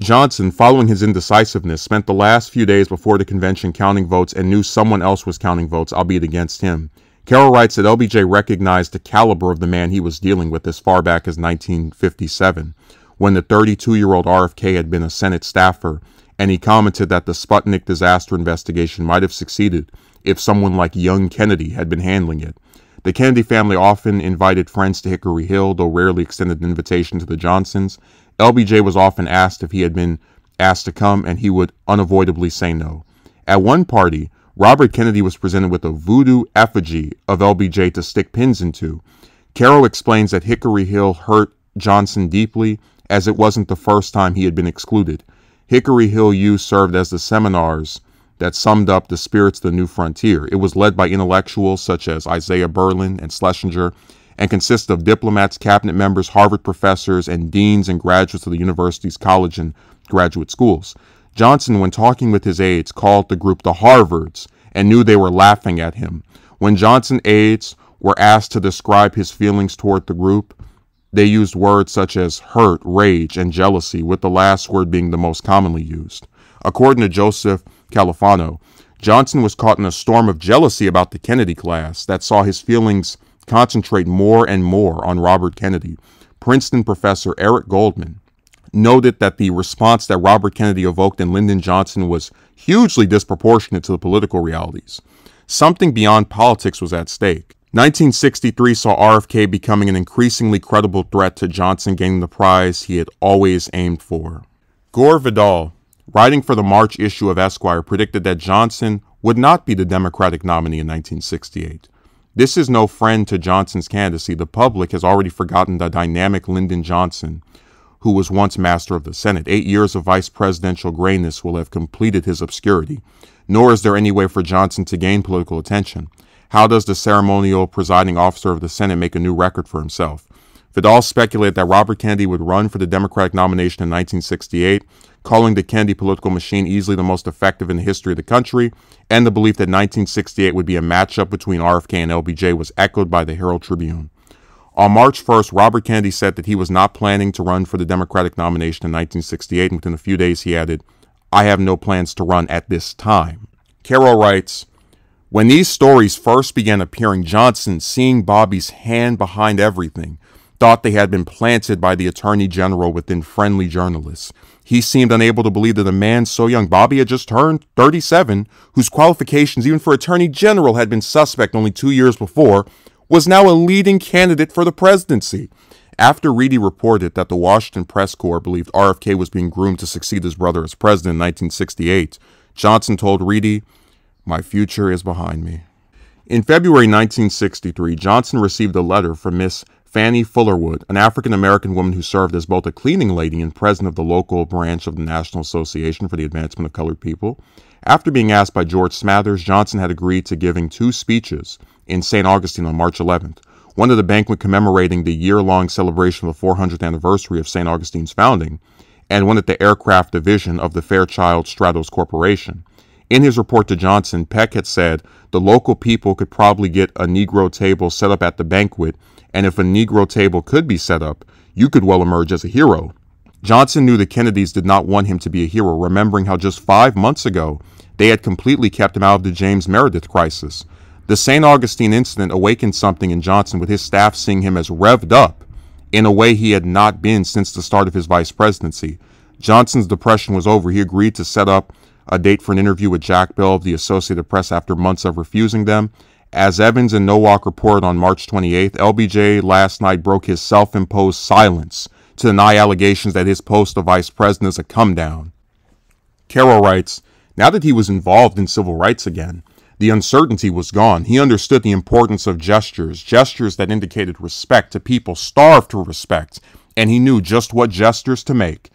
Johnson, following his indecisiveness, spent the last few days before the convention counting votes and knew someone else was counting votes, albeit against him. Carroll writes that LBJ recognized the caliber of the man he was dealing with as far back as 1957. When the 32-year-old RFK had been a Senate staffer, and he commented that the Sputnik disaster investigation might have succeeded if someone like young Kennedy had been handling it. The Kennedy family often invited friends to Hickory Hill, though rarely extended an invitation to the Johnsons. LBJ was often asked if he had been asked to come, and he would unavoidably say no. At one party, Robert Kennedy was presented with a voodoo effigy of LBJ to stick pins into. Carroll explains that Hickory Hill hurt Johnson deeply, as it wasn't the first time he had been excluded. Hickory Hill U served as the seminars that summed up the spirits of the new frontier. It was led by intellectuals such as Isaiah Berlin and Schlesinger, and consisted of diplomats, cabinet members, Harvard professors, and deans and graduates of the university's college and graduate schools. Johnson, when talking with his aides, called the group the Harvards and knew they were laughing at him. When Johnson's aides were asked to describe his feelings toward the group, they used words such as hurt, rage, and jealousy, with the last word being the most commonly used. According to Joseph Califano, Johnson was caught in a storm of jealousy about the Kennedy class that saw his feelings concentrate more and more on Robert Kennedy. Princeton professor Eric Goldman noted that the response that Robert Kennedy evoked in Lyndon Johnson was hugely disproportionate to the political realities. Something beyond politics was at stake. 1963 saw RFK becoming an increasingly credible threat to Johnson gaining the prize he had always aimed for. Gore Vidal, writing for the March issue of Esquire, predicted that Johnson would not be the Democratic nominee in 1968. This is no friend to Johnson's candidacy. The public has already forgotten the dynamic Lyndon Johnson, who was once master of the Senate. 8 years of vice presidential grayness will have completed his obscurity. Nor is there any way for Johnson to gain political attention. How does the ceremonial presiding officer of the Senate make a new record for himself? Vidal speculated that Robert Kennedy would run for the Democratic nomination in 1968, calling the Kennedy political machine easily the most effective in the history of the country, and the belief that 1968 would be a matchup between RFK and LBJ was echoed by the Herald Tribune. On March 1st, Robert Kennedy said that he was not planning to run for the Democratic nomination in 1968, and within a few days he added, "I have no plans to run at this time." Carroll writes, "When these stories first began appearing, Johnson, seeing Bobby's hand behind everything, thought they had been planted by the Attorney General within friendly journalists. He seemed unable to believe that a man so young, Bobby had just turned 37, whose qualifications even for Attorney General had been suspect only 2 years before, was now a leading candidate for the presidency." After Reedy reported that the Washington Press Corps believed RFK was being groomed to succeed his brother as president in 1968, Johnson told Reedy, "My future is behind me." In February 1963, Johnson received a letter from Miss Fannie Fullerwood, an African-American woman who served as both a cleaning lady and president of the local branch of the National Association for the Advancement of Colored People. After being asked by George Smathers, Johnson had agreed to giving 2 speeches in St. Augustine on March 11th, one at the banquet commemorating the year-long celebration of the 400th anniversary of St. Augustine's founding, and one at the aircraft division of the Fairchild Stratos Corporation. In his report to Johnson, Peck had said the local people could probably get a Negro table set up at the banquet, and if a Negro table could be set up, you could well emerge as a hero. Johnson knew the Kennedys did not want him to be a hero, remembering how just 5 months ago they had completely kept him out of the James Meredith crisis. The St. Augustine incident awakened something in Johnson, with his staff seeing him as revved up in a way he had not been since the start of his vice presidency. Johnson's depression was over. He agreed to set up a date for an interview with Jack Bell of the Associated Press after months of refusing them. As Evans and Nowak reported on March 28th, LBJ last night broke his self-imposed silence to deny allegations that his post of vice president is a come-down. Carroll writes, now that he was involved in civil rights again, the uncertainty was gone. He understood the importance of gestures that indicated respect to people starved for respect, and he knew just what gestures to make.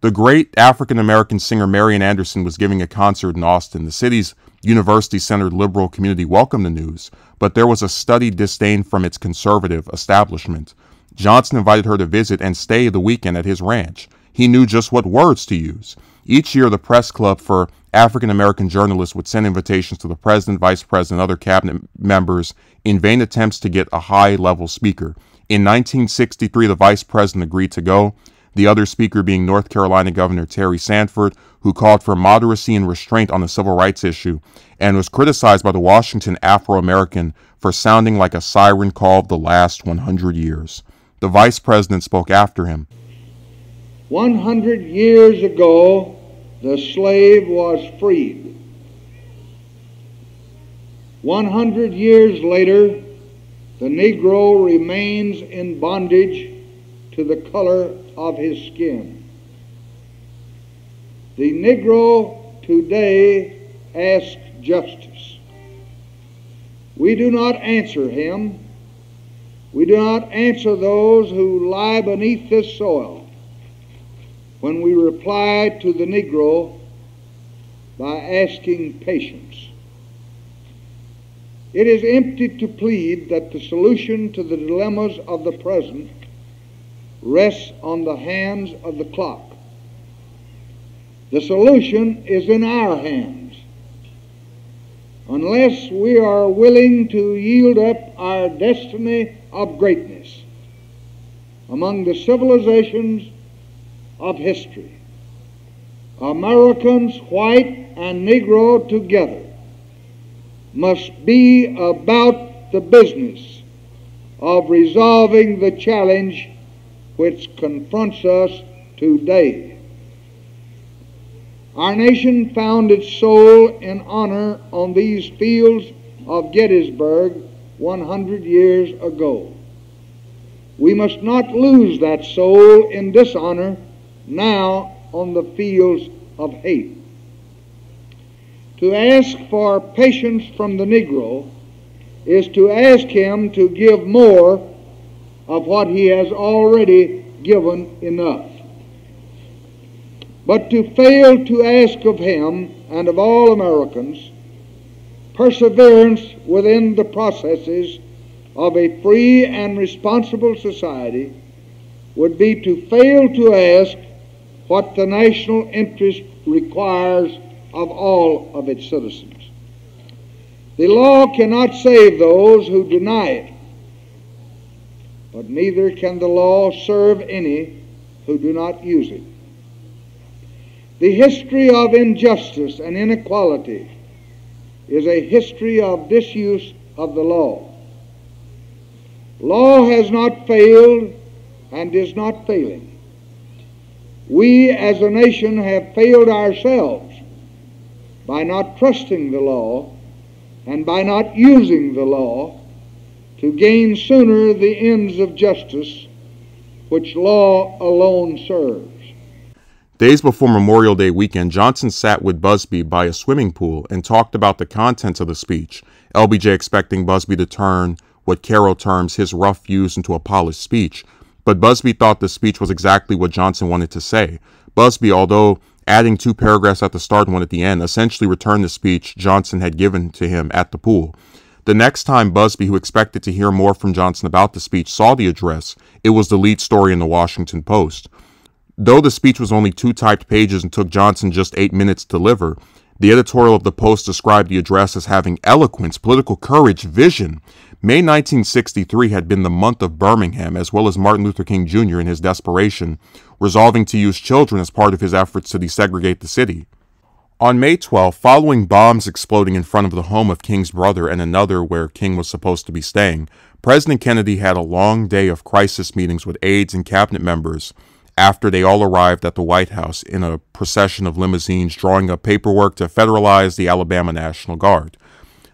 The great African-American singer Marian Anderson was giving a concert in Austin. The city's university-centered liberal community welcomed the news, but there was a studied disdain from its conservative establishment. Johnson invited her to visit and stay the weekend at his ranch. He knew just what words to use. Each year, the Press Club for African-American journalists would send invitations to the president, vice president, and other cabinet members in vain attempts to get a high-level speaker. In 1963, the vice president agreed to go, the other speaker being North Carolina Governor Terry Sanford, who called for moderacy and restraint on the civil rights issue and was criticized by the Washington Afro-American for sounding like a siren call of the last 100 years. The vice president spoke after him. 100 years ago, the slave was freed. 100 years later, the Negro remains in bondage to the color of his skin. The Negro today asks justice. We do not answer him. We do not answer those who lie beneath this soil when we reply to the Negro by asking patience. It is empty to plead that the solution to the dilemmas of the present rests on the hands of the clock. The solution is in our hands. Unless we are willing to yield up our destiny of greatness among the civilizations of history, Americans, white and Negro together, must be about the business of resolving the challenge which confronts us today. Our nation found its soul in honor on these fields of Gettysburg 100 years ago. We must not lose that soul in dishonor now on the fields of hate. To ask for patience from the Negro is to ask him to give more of what he has already given enough. But to fail to ask of him and of all Americans perseverance within the processes of a free and responsible society would be to fail to ask what the national interest requires of all of its citizens. The law cannot save those who deny it, but neither can the law serve any who do not use it. The history of injustice and inequality is a history of disuse of the law. Law has not failed and is not failing. We as a nation have failed ourselves by not trusting the law and by not using the law to gain sooner the ends of justice which law alone serves. Days before Memorial Day weekend, Johnson sat with Busbee by a swimming pool and talked about the contents of the speech, LBJ expecting Busbee to turn what Carroll terms his rough views into a polished speech. But Busbee thought the speech was exactly what Johnson wanted to say. Busbee, although adding 2 paragraphs at the start and 1 at the end, essentially returned the speech Johnson had given to him at the pool. The next time Busbee, who expected to hear more from Johnson about the speech, saw the address, it was the lead story in the Washington Post. Though the speech was only 2 typed pages and took Johnson just 8 minutes to deliver, the editorial of the Post described the address as having eloquence, political courage, vision. May 1963 had been the month of Birmingham, as well as Martin Luther King Jr. in his desperation, resolving to use children as part of his efforts to desegregate the city. On May 12, following bombs exploding in front of the home of King's brother and another where King was supposed to be staying, President Kennedy had a long day of crisis meetings with aides and cabinet members after they all arrived at the White House in a procession of limousines drawing up paperwork to federalize the Alabama National Guard.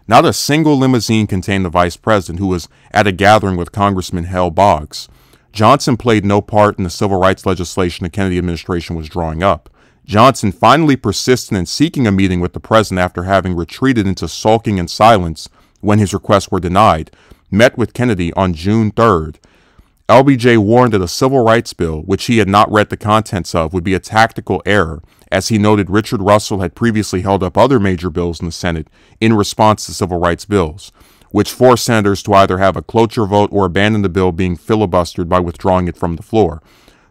Not a single limousine contained the vice president, who was at a gathering with Congressman Hale Boggs. Johnson played no part in the civil rights legislation the Kennedy administration was drawing up. Johnson finally persisted in seeking a meeting with the president after having retreated into sulking and silence when his requests were denied, met with Kennedy on June 3rd. LBJ warned that a civil rights bill, which he had not read the contents of, would be a tactical error, as he noted Richard Russell had previously held up other major bills in the Senate in response to civil rights bills, which forced senators to either have a cloture vote or abandon the bill being filibustered by withdrawing it from the floor.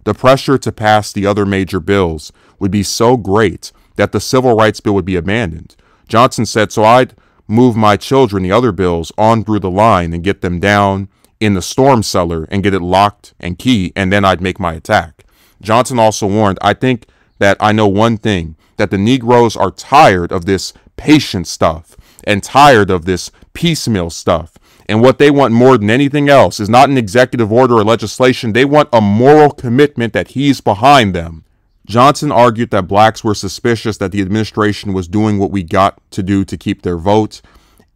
The pressure to pass the other major bills would be so great that the civil rights bill would be abandoned. Johnson said, "So I'd move my children, the other bills, on through the line and get them down in the storm cellar and get it locked and key, and then I'd make my attack." Johnson also warned, "I think that I know one thing, that the Negroes are tired of this patient stuff and tired of this piecemeal stuff. And what they want more than anything else is not an executive order or legislation. They want a moral commitment that he's behind them." Johnson argued that blacks were suspicious that the administration was doing what we got to do to keep their vote,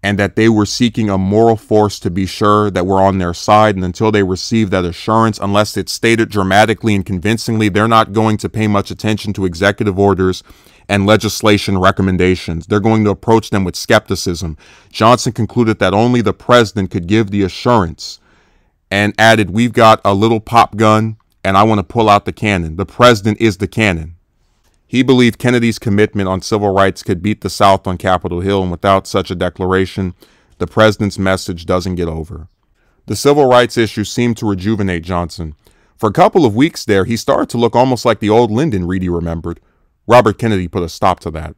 and that they were seeking a moral force to be sure that we're on their side. And until they receive that assurance, unless it's stated dramatically and convincingly, they're not going to pay much attention to executive orders and legislation recommendations. They're going to approach them with skepticism. Johnson concluded that only the president could give the assurance and added, "We've got a little pop gun and I want to pull out the cannon. The president is the cannon." He believed Kennedy's commitment on civil rights could beat the South on Capitol Hill, and without such a declaration, the president's message doesn't get over. The civil rights issue seemed to rejuvenate Johnson. For a couple of weeks there, he started to look almost like the old Lyndon Reedy remembered. Robert Kennedy put a stop to that.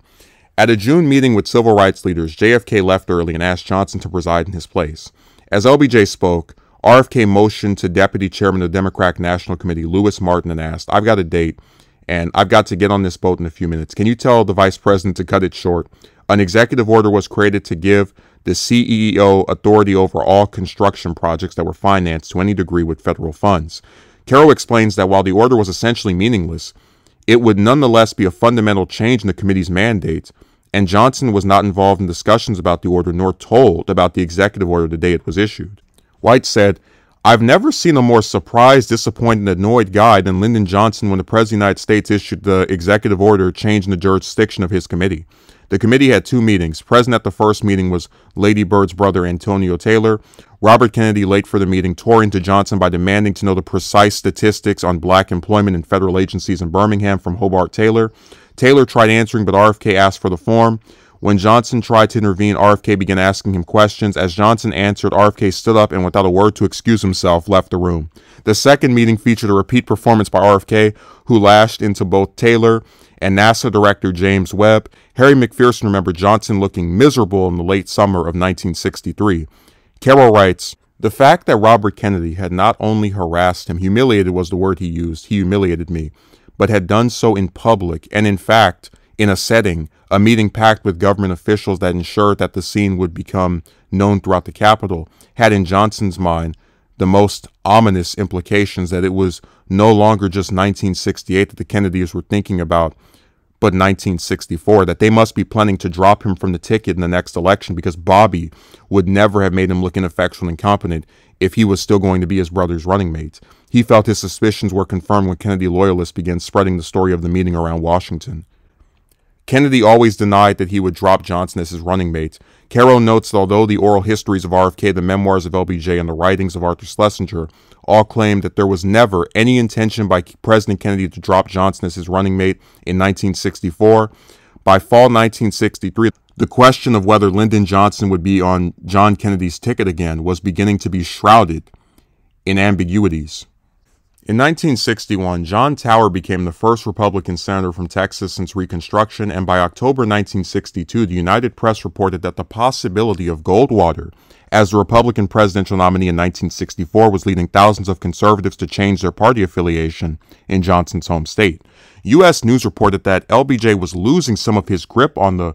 At a June meeting with civil rights leaders, JFK left early and asked Johnson to preside in his place. As LBJ spoke, RFK motioned to Deputy Chairman of the Democratic National Committee, Lewis Martin, and asked, "I've got a date, and I've got to get on this boat in a few minutes. Can you tell the Vice President to cut it short? An executive order was created to give the CEO authority over all construction projects that were financed to any degree with federal funds." Carroll explains that while the order was essentially meaningless, it would nonetheless be a fundamental change in the committee's mandate, and Johnson was not involved in discussions about the order nor told about the executive order the day it was issued. White said, "I've never seen a more surprised, disappointed, and annoyed guy than Lyndon Johnson when the President of the United States issued the executive order changing the jurisdiction of his committee." The committee had two meetings. Present at the first meeting was Lady Bird's brother, Antonio Taylor. Robert Kennedy, late for the meeting, tore into Johnson by demanding to know the precise statistics on black employment in federal agencies in Birmingham from Hobart Taylor. Taylor tried answering, but RFK asked for the form. When Johnson tried to intervene, RFK began asking him questions. As Johnson answered, RFK stood up and without a word to excuse himself, left the room. The second meeting featured a repeat performance by RFK, who lashed into both Taylor and NASA Director James Webb. Harry McPherson remembered Johnson looking miserable in the late summer of 1963. Carroll writes, "The fact that Robert Kennedy had not only harassed him, humiliated was the word he used, he humiliated me, but had done so in public and in fact in a setting, a meeting packed with government officials that ensured that the scene would become known throughout the Capitol, had in Johnson's mind the most ominous implications that it was no longer just 1968 that the Kennedys were thinking about, but 1964, that they must be planning to drop him from the ticket in the next election because Bobby would never have made him look ineffectual and incompetent if he was still going to be his brother's running mate." He felt his suspicions were confirmed when Kennedy loyalists began spreading the story of the meeting around Washington. Kennedy always denied that he would drop Johnson as his running mate. Carroll notes that although the oral histories of RFK, the memoirs of LBJ, and the writings of Arthur Schlesinger all claim that there was never any intention by President Kennedy to drop Johnson as his running mate in 1964, by fall 1963, the question of whether Lyndon Johnson would be on John Kennedy's ticket again was beginning to be shrouded in ambiguities. In 1961, John Tower became the first Republican senator from Texas since Reconstruction, and by October 1962, the United Press reported that the possibility of Goldwater as the Republican presidential nominee in 1964 was leading thousands of conservatives to change their party affiliation in Johnson's home state. U.S. News reported that LBJ was losing some of his grip on the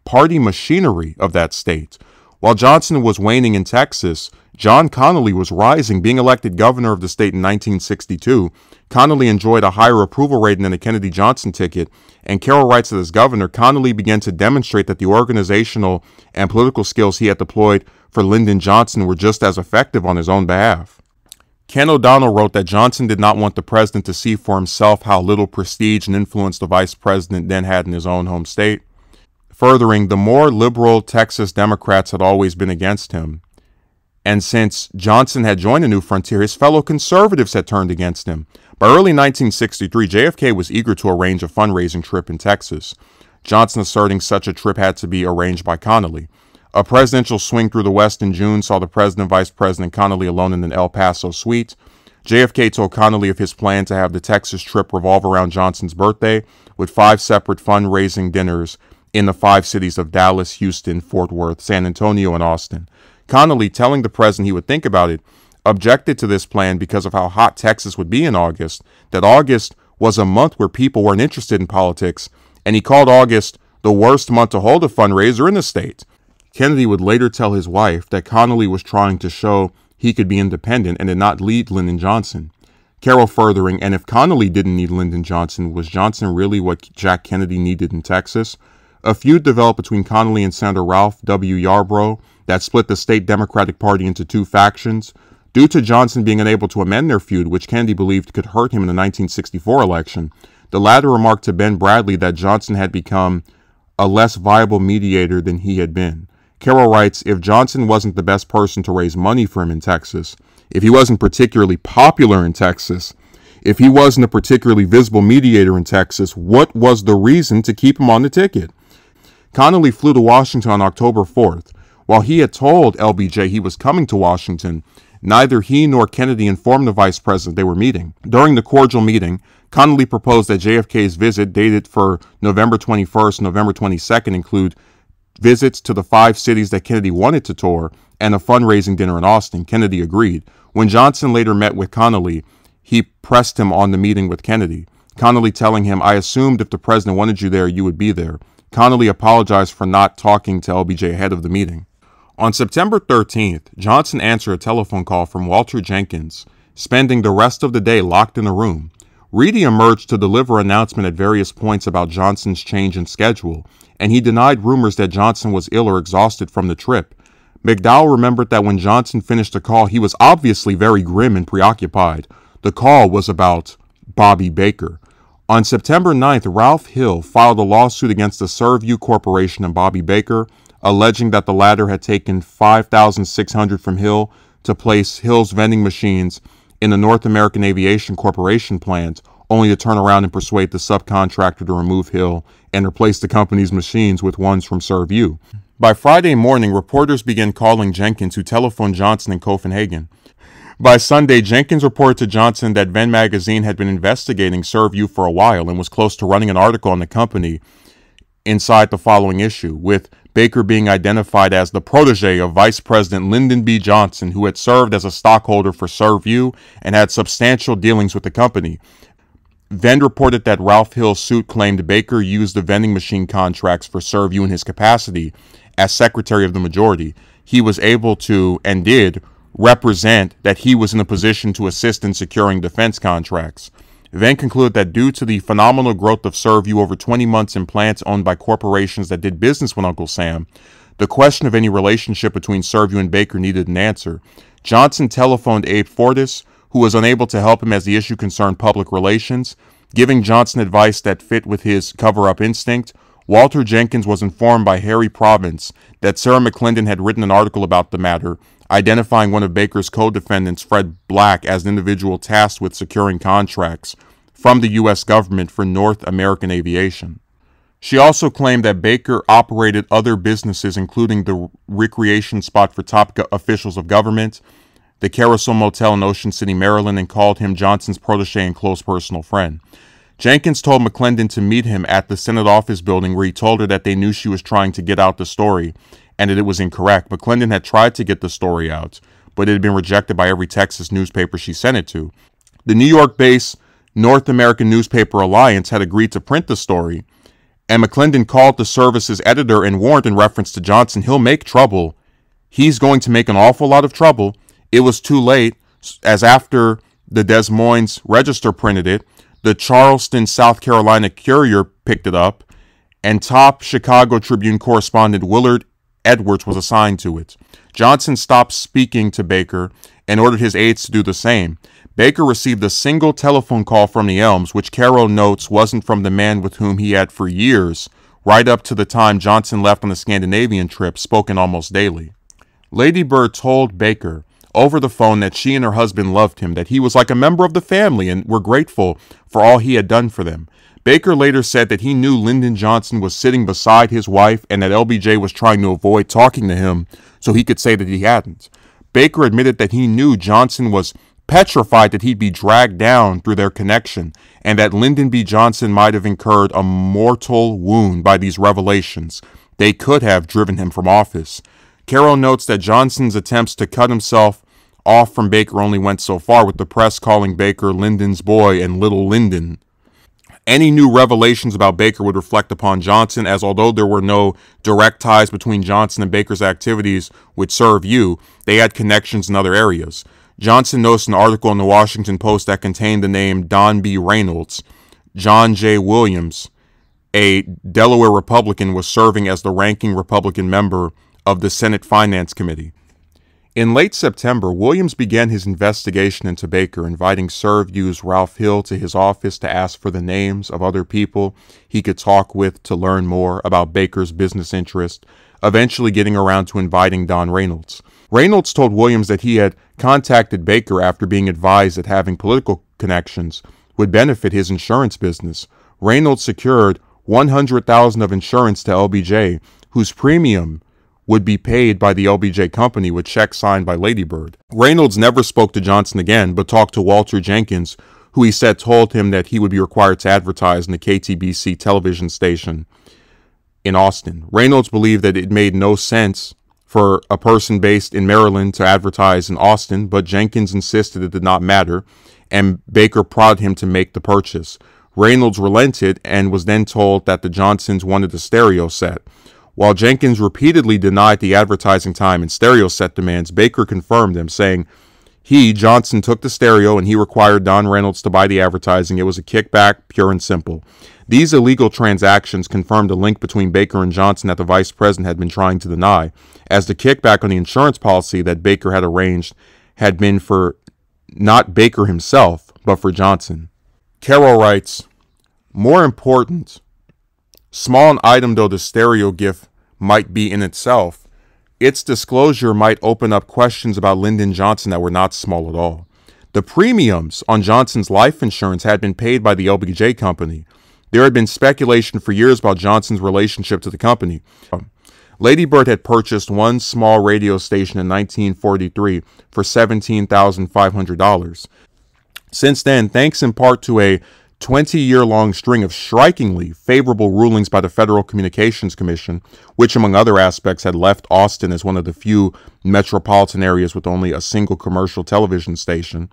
party machinery of that state. While Johnson was waning in Texas, John Connally was rising, being elected governor of the state in 1962. Connally enjoyed a higher approval rating than the Kennedy-Johnson ticket, and Carroll writes that as governor, Connally began to demonstrate that the organizational and political skills he had deployed for Lyndon Johnson were just as effective on his own behalf. Ken O'Donnell wrote that Johnson did not want the president to see for himself how little prestige and influence the vice president then had in his own home state. Furthering, the more liberal Texas Democrats had always been against him. And since Johnson had joined the New Frontier, his fellow conservatives had turned against him. By early 1963, JFK was eager to arrange a fundraising trip in Texas, Johnson asserting such a trip had to be arranged by Connally. A presidential swing through the West in June saw the president and vice president Connally alone in an El Paso suite. JFK told Connally of his plan to have the Texas trip revolve around Johnson's birthday, with 5 separate fundraising dinners in the 5 cities of Dallas, Houston, Fort Worth, San Antonio, and Austin. Connally, telling the president he would think about it, objected to this plan because of how hot Texas would be in August, that August was a month where people weren't interested in politics, and he called August the worst month to hold a fundraiser in the state. Kennedy would later tell his wife that Connally was trying to show he could be independent and did not need Lyndon Johnson. Carroll furthering, and if Connally didn't need Lyndon Johnson, was Johnson really what Jack Kennedy needed in Texas? A feud developed between Connally and Senator Ralph W. Yarborough, that split the state Democratic Party into two factions. Due to Johnson being unable to amend their feud, which Kennedy believed could hurt him in the 1964 election, the latter remarked to Ben Bradley that Johnson had become a less viable mediator than he had been. Carroll writes, if Johnson wasn't the best person to raise money for him in Texas, if he wasn't particularly popular in Texas, if he wasn't a particularly visible mediator in Texas, what was the reason to keep him on the ticket? Connally flew to Washington on October 4th. While he had told LBJ he was coming to Washington, neither he nor Kennedy informed the vice president they were meeting. During the cordial meeting, Connally proposed that JFK's visit, dated for November 21st and November 22nd, include visits to the 5 cities that Kennedy wanted to tour and a fundraising dinner in Austin. Kennedy agreed. When Johnson later met with Connally, he pressed him on the meeting with Kennedy. Connally telling him, I assumed if the president wanted you there, you would be there. Connally apologized for not talking to LBJ ahead of the meeting. On September 13th, Johnson answered a telephone call from Walter Jenkins, spending the rest of the day locked in a room. Reedy emerged to deliver an announcement at various points about Johnson's change in schedule, and he denied rumors that Johnson was ill or exhausted from the trip. McDowell remembered that when Johnson finished the call, he was obviously very grim and preoccupied. The call was about Bobby Baker. On September 9th, Ralph Hill filed a lawsuit against the Serview Corporation and Bobby Baker, alleging that the latter had taken $5,600 from Hill to place Hill's vending machines in the North American Aviation Corporation plant, only to turn around and persuade the subcontractor to remove Hill and replace the company's machines with ones from Serview. By Friday morning, reporters began calling Jenkins, who telephoned Johnson in Copenhagen. By Sunday, Jenkins reported to Johnson that Venn magazine had been investigating Serview for a while and was close to running an article on the company inside the following issue, with Baker being identified as the protege of Vice President Lyndon B. Johnson, who had served as a stockholder for Serview and had substantial dealings with the company. Venn reported that Ralph Hill's suit claimed Baker used the vending machine contracts for Serview in his capacity as Secretary of the Majority. He was able to, and did, represent that he was in a position to assist in securing defense contracts. Venn concluded that due to the phenomenal growth of Serview over 20 months in plants owned by corporations that did business with Uncle Sam, the question of any relationship between Serview and Baker needed an answer. Johnson telephoned Abe Fortas, who was unable to help him as the issue concerned public relations, giving Johnson advice that fit with his cover-up instinct. Walter Jenkins was informed by Harry Province that Sarah McClendon had written an article about the matter, identifying one of Baker's co-defendants, Fred Black, as an individual tasked with securing contracts from the U.S. government for North American aviation. She also claimed that Baker operated other businesses, including the recreation spot for top officials of government, the Carousel Motel in Ocean City, Maryland, and called him Johnson's protege and close personal friend. Jenkins told McClendon to meet him at the Senate office building, where he told her that they knew she was trying to get out the story and that it was incorrect. McClendon had tried to get the story out, but it had been rejected by every Texas newspaper she sent it to. The New York-based North American Newspaper Alliance had agreed to print the story, and McClendon called the service's editor and warned in reference to Johnson, he'll make trouble. He's going to make an awful lot of trouble. It was too late, as after the Des Moines Register printed it, the Charleston, South Carolina Courier picked it up, and top Chicago Tribune correspondent Willard Edwards was assigned to it. Johnson stopped speaking to Baker and ordered his aides to do the same. Baker received a single telephone call from the Elms, which Caro notes wasn't from the man with whom he had for years, right up to the time Johnson left on the Scandinavian trip, spoken almost daily. Lady Bird told Baker over the phone that she and her husband loved him, that he was like a member of the family and were grateful for all he had done for them. Baker later said that he knew Lyndon Johnson was sitting beside his wife and that LBJ was trying to avoid talking to him so he could say that he hadn't. Baker admitted that he knew Johnson was petrified that he'd be dragged down through their connection and that Lyndon B. Johnson might have incurred a mortal wound by these revelations. They could have driven him from office. Carroll notes that Johnson's attempts to cut himself off from Baker only went so far, with the press calling Baker Lyndon's boy and Little Lyndon. Any new revelations about Baker would reflect upon Johnson, as although there were no direct ties between Johnson and Baker's activities with Serview, they had connections in other areas. Johnson noticed an article in the Washington Post that contained the name Don B. Reynolds. John J. Williams, a Delaware Republican, was serving as the ranking Republican member of the Senate Finance Committee. In late September, Williams began his investigation into Baker, inviting ServU's Ralph Hill to his office to ask for the names of other people he could talk with to learn more about Baker's business interest, eventually getting around to inviting Don Reynolds. Reynolds told Williams that he had contacted Baker after being advised that having political connections would benefit his insurance business. Reynolds secured $100,000 of insurance to LBJ, whose premium would be paid by the LBJ company with checks signed by Lady Bird. Reynolds never spoke to Johnson again, but talked to Walter Jenkins, who he said told him that he would be required to advertise in the KTBC television station in Austin. Reynolds believed that it made no sense for a person based in Maryland to advertise in Austin, but Jenkins insisted it did not matter, and Baker prodded him to make the purchase. Reynolds relented and was then told that the Johnsons wanted a stereo set. While Jenkins repeatedly denied the advertising time and stereo set demands, Baker confirmed them, saying he, Johnson, took the stereo and he required Don Reynolds to buy the advertising. It was a kickback, pure and simple. These illegal transactions confirmed a link between Baker and Johnson that the vice president had been trying to deny, as the kickback on the insurance policy that Baker had arranged had been for not Baker himself, but for Johnson. Carroll writes, more important, small an item though the stereo gift might be in itself, its disclosure might open up questions about Lyndon Johnson that were not small at all. The premiums on Johnson's life insurance had been paid by the LBJ company. There had been speculation for years about Johnson's relationship to the company. Lady Bird had purchased one small radio station in 1943 for $17,500. Since then, thanks in part to a 20-year-long string of strikingly favorable rulings by the Federal Communications Commission, which among other aspects had left Austin as one of the few metropolitan areas with only a single commercial television station,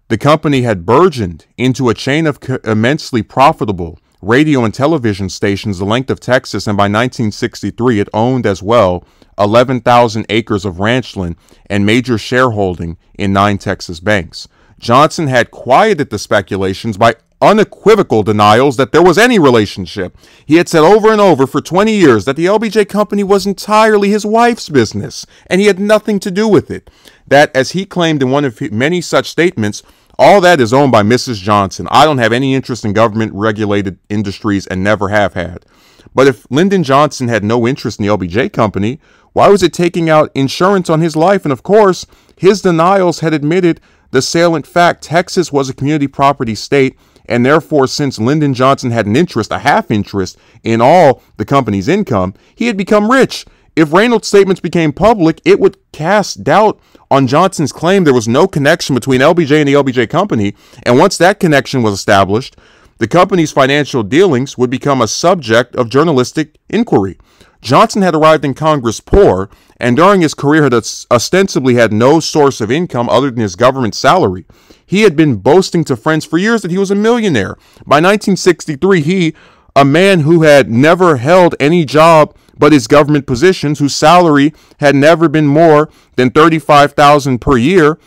the company had burgeoned into a chain of immensely profitable radio and television stations the length of Texas, and by 1963 it owned as well 11,000 acres of ranchland and major shareholding in 9 Texas banks. Johnson had quieted the speculations by unequivocal denials that there was any relationship. He had said over and over for 20 years that the LBJ company was entirely his wife's business, and he had nothing to do with it. That, as he claimed in one of many such statements, all that is owned by Mrs. Johnson. I don't have any interest in government-regulated industries and never have had. But if Lyndon Johnson had no interest in the LBJ company, why was it taking out insurance on his life? And of course, his denials had admitted the salient fact: Texas was a community property state, and therefore, since Lyndon Johnson had an interest, a half interest, in all the company's income, he had become rich. If Reynolds' statements became public, it would cast doubt on Johnson's claim there was no connection between LBJ and the LBJ company, and once that connection was established, the company's financial dealings would become a subject of journalistic inquiry. Johnson had arrived in Congress poor, and during his career had ostensibly had no source of income other than his government salary. He had been boasting to friends for years that he was a millionaire. By 1963, he, a man who had never held any job but his government positions, whose salary had never been more than $35,000 per year,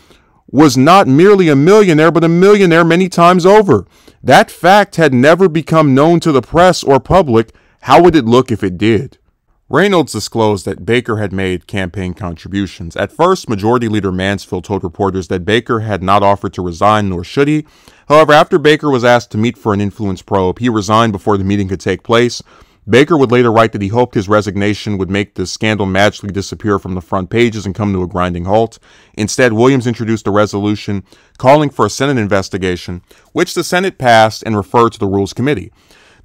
was not merely a millionaire, but a millionaire many times over. That fact had never become known to the press or public. How would it look if it did? Reynolds disclosed that Baker had made campaign contributions. At first, Majority Leader Mansfield told reporters that Baker had not offered to resign, nor should he. However, after Baker was asked to meet for an influence probe, he resigned before the meeting could take place. Baker would later write that he hoped his resignation would make the scandal magically disappear from the front pages and come to a grinding halt. Instead, Williams introduced a resolution calling for a Senate investigation, which the Senate passed and referred to the Rules Committee.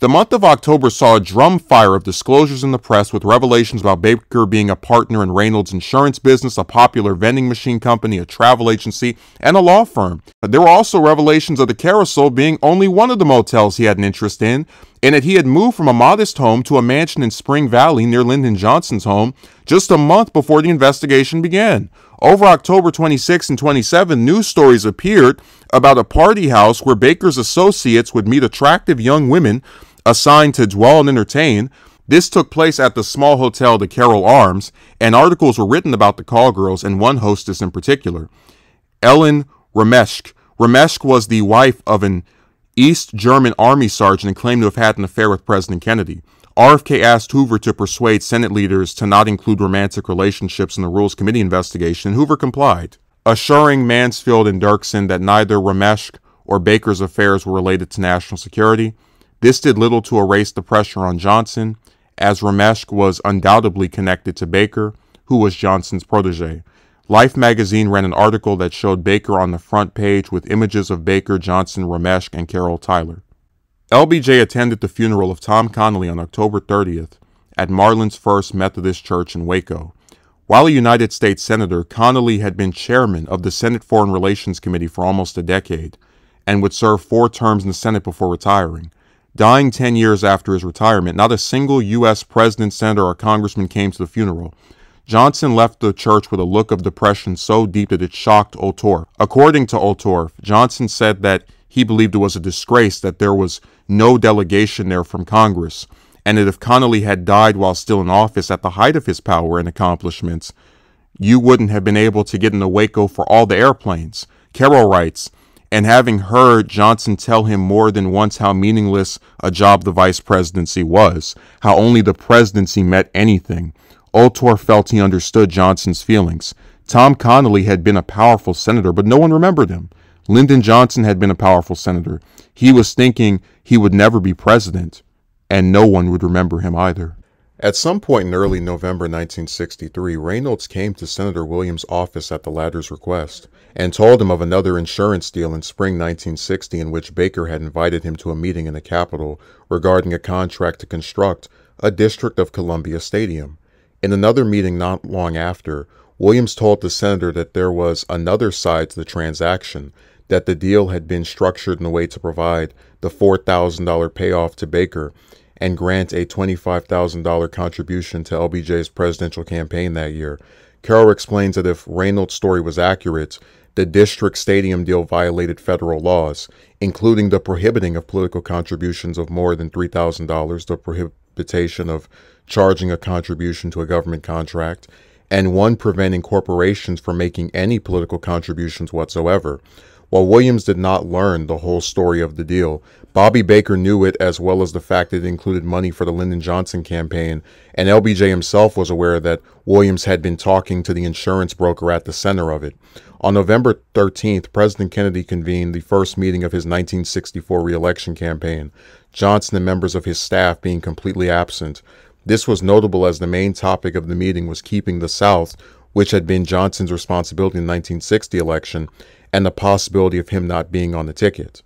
The month of October saw a drumfire of disclosures in the press, with revelations about Baker being a partner in Reynolds' insurance business, a popular vending machine company, a travel agency, and a law firm. There were also revelations of the Carousel being only one of the motels he had an interest in, and that he had moved from a modest home to a mansion in Spring Valley near Lyndon Johnson's home just a month before the investigation began. Over October 26 and 27, news stories appeared about a party house where Baker's associates would meet attractive young women assigned to dwell and entertain. This took place at the small hotel, the Carroll Arms, and articles were written about the call girls and one hostess in particular, Ellen Remesch. Remesch was the wife of an East German army sergeant and claimed to have had an affair with President Kennedy. RFK asked Hoover to persuade Senate leaders to not include romantic relationships in the Rules Committee investigation, and Hoover complied, assuring Mansfield and Dirksen that neither Ramesh or Baker's affairs were related to national security. This did little to erase the pressure on Johnson, as Ramesh was undoubtedly connected to Baker, who was Johnson's protege. Life magazine ran an article that showed Baker on the front page with images of Baker, Johnson, Ramesh, and Carol Tyler. LBJ attended the funeral of Tom Connally on October 30th at Marlin's First Methodist Church in Waco. While a United States Senator, Connally had been chairman of the Senate Foreign Relations Committee for almost a decade and would serve 4 terms in the Senate before retiring. Dying 10 years after his retirement, not a single U.S. president, senator, or congressman came to the funeral. Johnson left the church with a look of depression so deep that it shocked Otorf. According to Otorf, Johnson said that he believed it was a disgrace that there was no delegation there from Congress, and that if Connally had died while still in office at the height of his power and accomplishments, you wouldn't have been able to get into Waco for all the airplanes. Carroll writes, and having heard Johnson tell him more than once how meaningless a job the vice presidency was, how only the presidency meant anything, Otorf felt he understood Johnson's feelings. Tom Connally had been a powerful senator, but no one remembered him. Lyndon Johnson had been a powerful senator. He was thinking he would never be president, and no one would remember him either. At some point in early November 1963, Reynolds came to Senator Williams' office at the latter's request and told him of another insurance deal in spring 1960 in which Baker had invited him to a meeting in the Capitol regarding a contract to construct a District of Columbia stadium. In another meeting not long after, Williams told the senator that there was another side to the transaction, that the deal had been structured in a way to provide the $4,000 payoff to Baker and grant a $25,000 contribution to LBJ's presidential campaign that year. Carroll explains that if Reynolds' story was accurate, the district stadium deal violated federal laws, including the prohibiting of political contributions of more than $3,000, the prohibition of charging a contribution to a government contract, and one preventing corporations from making any political contributions whatsoever. While Williams did not learn the whole story of the deal, Bobby Baker knew it, as well as the fact that it included money for the Lyndon Johnson campaign, and LBJ himself was aware that Williams had been talking to the insurance broker at the center of it. On November 13th, President Kennedy convened the first meeting of his 1964 re-election campaign, Johnson and members of his staff being completely absent. This was notable as the main topic of the meeting was keeping the South, which had been Johnson's responsibility in the 1960 election, and the possibility of him not being on the ticket.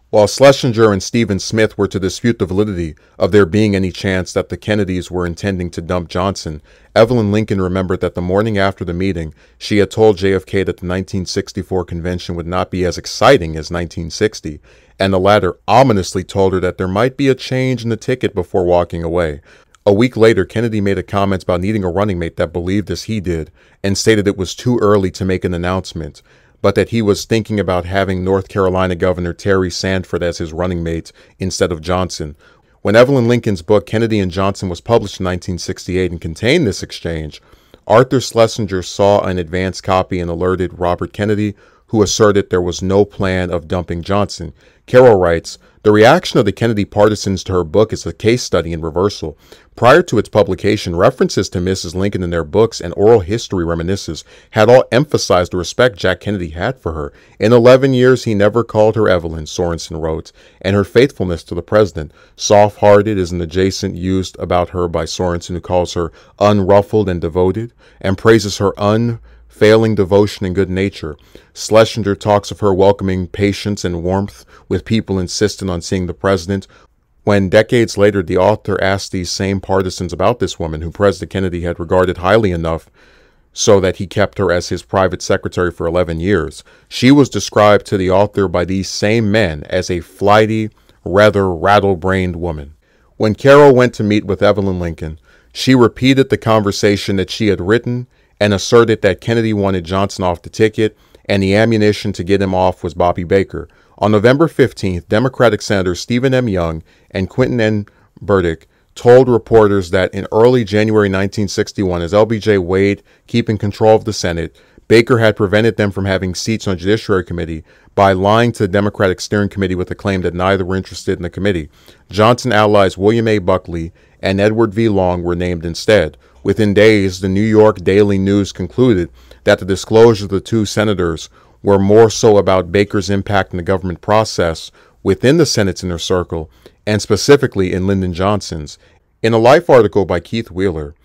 While Schlesinger and Stephen Smith were to dispute the validity of there being any chance that the Kennedys were intending to dump Johnson, Evelyn Lincoln remembered that the morning after the meeting, she had told JFK that the 1964 convention would not be as exciting as 1960, and the latter ominously told her that there might be a change in the ticket before walking away. A week later, Kennedy made a comment about needing a running mate that believed as he did, and stated it was too early to make an announcement, but that he was thinking about having North Carolina Governor Terry Sanford as his running mate instead of Johnson. When Evelyn Lincoln's book Kennedy and Johnson was published in 1968 and contained this exchange, Arthur Schlesinger saw an advance copy and alerted Robert Kennedy, who asserted there was no plan of dumping Johnson. Carroll writes, "The reaction of the Kennedy partisans to her book is a case study in reversal. Prior to its publication, references to Mrs. Lincoln in their books and oral history reminiscences had all emphasized the respect Jack Kennedy had for her. In 11 years, he never called her Evelyn," Sorensen wrote, and her faithfulness to the president. Soft-hearted is an adjacent used about her by Sorensen, who calls her unruffled and devoted, and praises her unfailing devotion and good nature. Schlesinger talks of her welcoming patience and warmth with people insistent on seeing the president. When decades later the author asked these same partisans about this woman, who President Kennedy had regarded highly enough so that he kept her as his private secretary for 11 years, she was described to the author by these same men as a flighty, rather rattle-brained woman. When Carroll went to meet with Evelyn Lincoln, she repeated the conversation that she had written and asserted that Kennedy wanted Johnson off the ticket, and the ammunition to get him off was Bobby Baker. On November 15th, Democratic Senators Stephen M. Young and Quinton N. Burdick told reporters that in early January 1961, as LBJ weighed keeping control of the Senate, Baker had prevented them from having seats on the Judiciary Committee by lying to the Democratic Steering Committee with the claim that neither were interested in the committee. Johnson allies William A. Buckley and Edward V. Long were named instead. Within days, the New York Daily News concluded that the disclosure of the two senators were more so about Baker's impact in the government process within the Senate's inner circle, and specifically in Lyndon Johnson's. In a Life article by Keith Wheeler,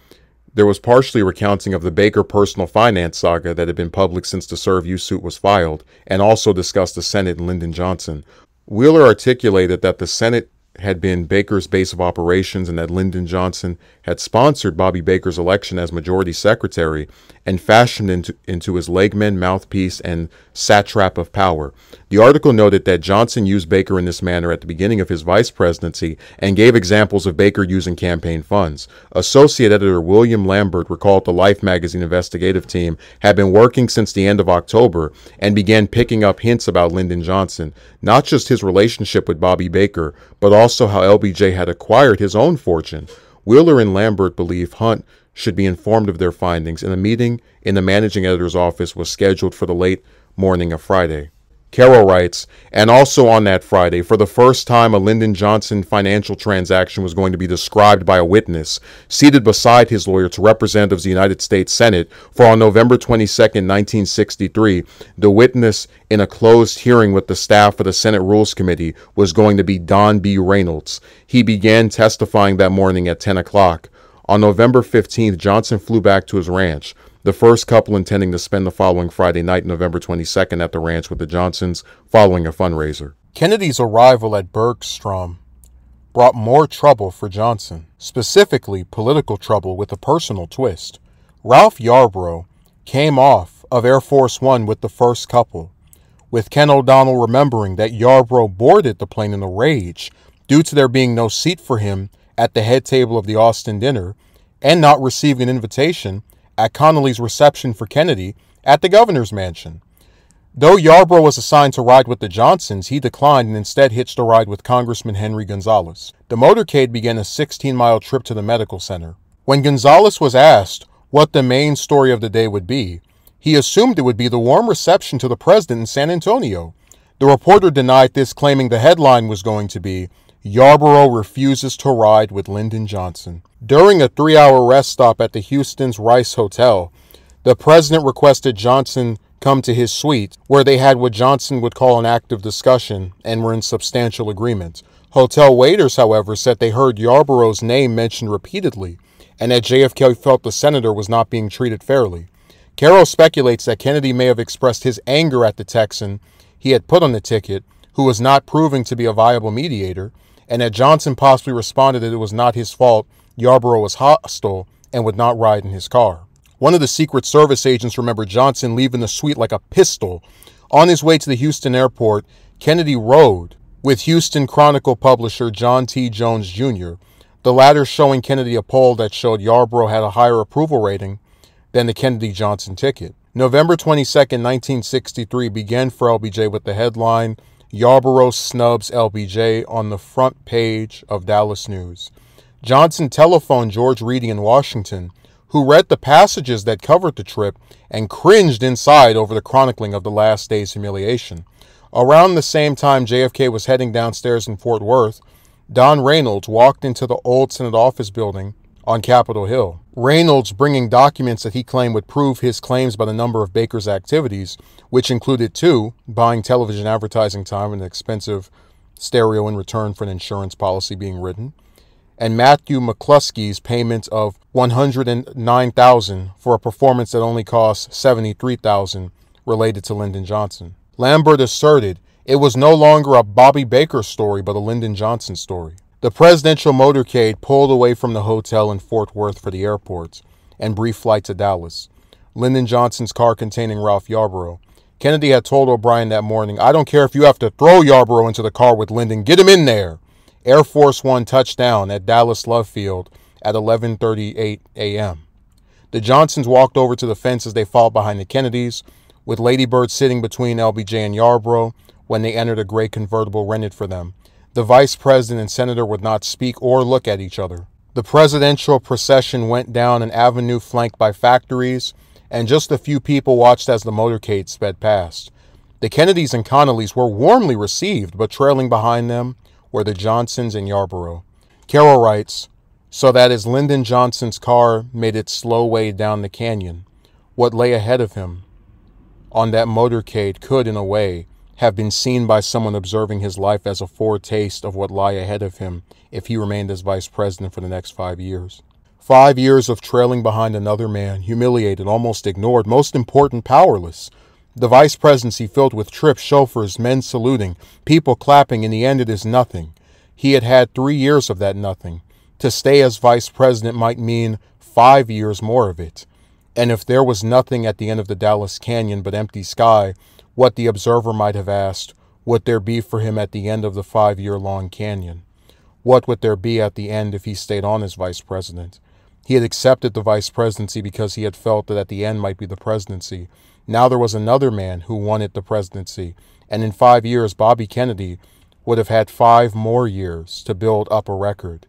there was partially a recounting of the Baker personal finance saga that had been public since the serve you suit was filed, and also discussed the Senate and Lyndon Johnson. Wheeler articulated that the Senate had been Baker's base of operations and that Lyndon Johnson had sponsored Bobby Baker's election as majority secretary and fashioned into his legman, mouthpiece, and satrap of power. The article noted that Johnson used Baker in this manner at the beginning of his vice presidency and gave examples of Baker using campaign funds. Associate editor William Lambert recalled the Life magazine investigative team had been working since the end of October and began picking up hints about Lyndon Johnson, not just his relationship with Bobby Baker, but also how LBJ had acquired his own fortune. Wheeler and Lambert believe Hunt should be informed of their findings, and a meeting in the managing editor's office was scheduled for the late morning of Friday. Carroll writes, and also on that Friday, for the first time, a Lyndon Johnson financial transaction was going to be described by a witness, seated beside his lawyer to representatives of the United States Senate, for on November 22, 1963, the witness in a closed hearing with the staff of the Senate Rules Committee was going to be Don B. Reynolds. He began testifying that morning at 10 o'clock. On November 15th, Johnson flew back to his ranch, the first couple intending to spend the following Friday night, November 22nd, at the ranch with the Johnsons following a fundraiser. Kennedy's arrival at Bergstrom brought more trouble for Johnson, specifically political trouble with a personal twist. Ralph Yarborough came off of Air Force One with the first couple, with Ken O'Donnell remembering that Yarborough boarded the plane in a rage due to there being no seat for him at the head table of the Austin dinner and not receiving an invitation at Connolly's reception for Kennedy at the governor's mansion. Though Yarborough was assigned to ride with the Johnsons, he declined and instead hitched a ride with Congressman Henry Gonzalez. The motorcade began a 16-mile trip to the medical center. When Gonzalez was asked what the main story of the day would be, he assumed it would be the warm reception to the president in San Antonio. The reporter denied this, claiming the headline was going to be, Yarborough refuses to ride with Lyndon Johnson. During a 3-hour rest stop at the Houston's Rice Hotel, the president requested Johnson come to his suite, where they had what Johnson would call an active discussion and were in substantial agreement. Hotel waiters, however, said they heard Yarborough's name mentioned repeatedly, and that JFK felt the senator was not being treated fairly. Carroll speculates that Kennedy may have expressed his anger at the Texan he had put on the ticket, who was not proving to be a viable mediator, and that Johnson possibly responded that it was not his fault Yarborough was hostile and would not ride in his car. One of the Secret Service agents remembered Johnson leaving the suite like a pistol. On his way to the Houston airport, Kennedy rode with Houston Chronicle publisher John T. Jones Jr., the latter showing Kennedy a poll that showed Yarborough had a higher approval rating than the Kennedy-Johnson ticket. November 22, 1963 began for LBJ with the headline, Yarborough snubs LBJ, on the front page of Dallas News. Johnson telephoned George Reedy in Washington, who read the passages that covered the trip and cringed inside over the chronicling of the last day's humiliation. Around the same time JFK was heading downstairs in Fort Worth, Don Reynolds walked into the old Senate office building on Capitol Hill. Reynolds bringing documents that he claimed would prove his claims by the number of Baker's activities, which included 2, buying television advertising time and an expensive stereo in return for an insurance policy being written, and Matthew McCluskey's payment of $109,000 for a performance that only cost $73,000 related to Lyndon Johnson. Lambert asserted it was no longer a Bobby Baker story but a Lyndon Johnson story. The presidential motorcade pulled away from the hotel in Fort Worth for the airport and brief flight to Dallas. Lyndon Johnson's car containing Ralph Yarborough. Kennedy had told O'Brien that morning, I don't care if you have to throw Yarborough into the car with Lyndon, get him in there. Air Force One touched down at Dallas Love Field at 11:38 a.m. The Johnsons walked over to the fence as they followed behind the Kennedys, with Lady Bird sitting between LBJ and Yarborough when they entered a gray convertible rented for them. The vice president and senator would not speak or look at each other. The presidential procession went down an avenue flanked by factories, and just a few people watched as the motorcade sped past. The Kennedys and Connollys were warmly received, but trailing behind them were the Johnsons and Yarborough. Carroll writes, So that as Lyndon Johnson's car made its slow way down the canyon, what lay ahead of him on that motorcade could, in a way, have been seen by someone observing his life as a foretaste of what lay ahead of him if he remained as vice president for the next 5 years. 5 years of trailing behind another man, humiliated, almost ignored, most important, powerless. The vice presidency filled with trips, chauffeurs, men saluting, people clapping. In the end, it is nothing. He had had 3 years of that nothing. To stay as vice president might mean 5 years more of it. And if there was nothing at the end of the Dallas Canyon but empty sky, what the observer might have asked, would there be for him at the end of the 5-year-long canyon? What would there be at the end if he stayed on as vice president? He had accepted the vice presidency because he had felt that at the end might be the presidency. Now there was another man who wanted the presidency, and in 5 years, Bobby Kennedy would have had 5 more years to build up a record.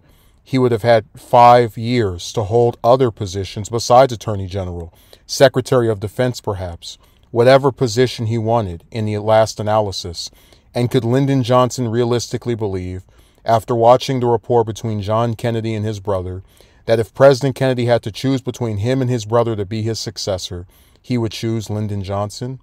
He would have had 5 years to hold other positions besides Attorney General, Secretary of Defense perhaps, whatever position he wanted in the last analysis. And could Lyndon Johnson realistically believe, after watching the rapport between John Kennedy and his brother, that if President Kennedy had to choose between him and his brother to be his successor, he would choose Lyndon Johnson?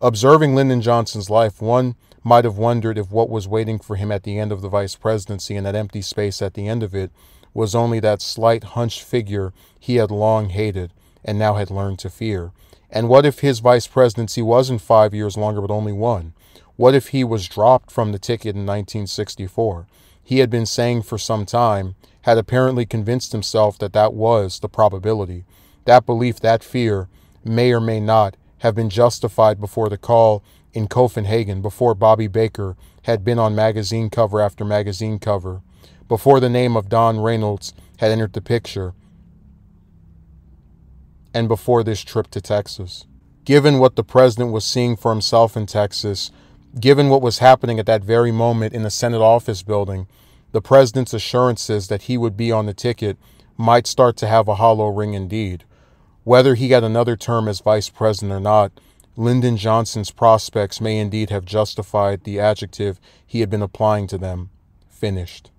Observing Lyndon Johnson's life, one might have wondered if what was waiting for him at the end of the vice presidency and that empty space at the end of it was only that slight hunched figure he had long hated and now had learned to fear. And what if his vice presidency wasn't 5 years longer but only 1? What if he was dropped from the ticket in 1964? He had been saying for some time, had apparently convinced himself that that was the probability. That belief, that fear, may or may not have been justified before the call in Copenhagen, before Bobby Baker had been on magazine cover after magazine cover, before the name of Don Reynolds had entered the picture, and before this trip to Texas. Given what the president was seeing for himself in Texas, given what was happening at that very moment in the Senate office building, the president's assurances that he would be on the ticket might start to have a hollow ring indeed. Whether he got another term as vice president or not, Lyndon Johnson's prospects may indeed have justified the adjective he had been applying to them: finished.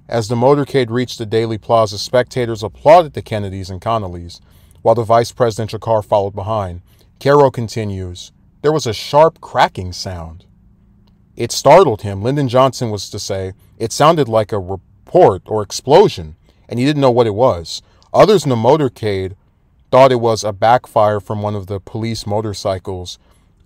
As the motorcade reached the Daily Plaza, spectators applauded the Kennedys and Connollys, while the vice presidential car followed behind. Caro continues, "There was a sharp cracking sound. It startled him," Lyndon Johnson was to say. "It sounded like a report or explosion, and he didn't know what it was." Others in the motorcade thought it was a backfire from one of the police motorcycles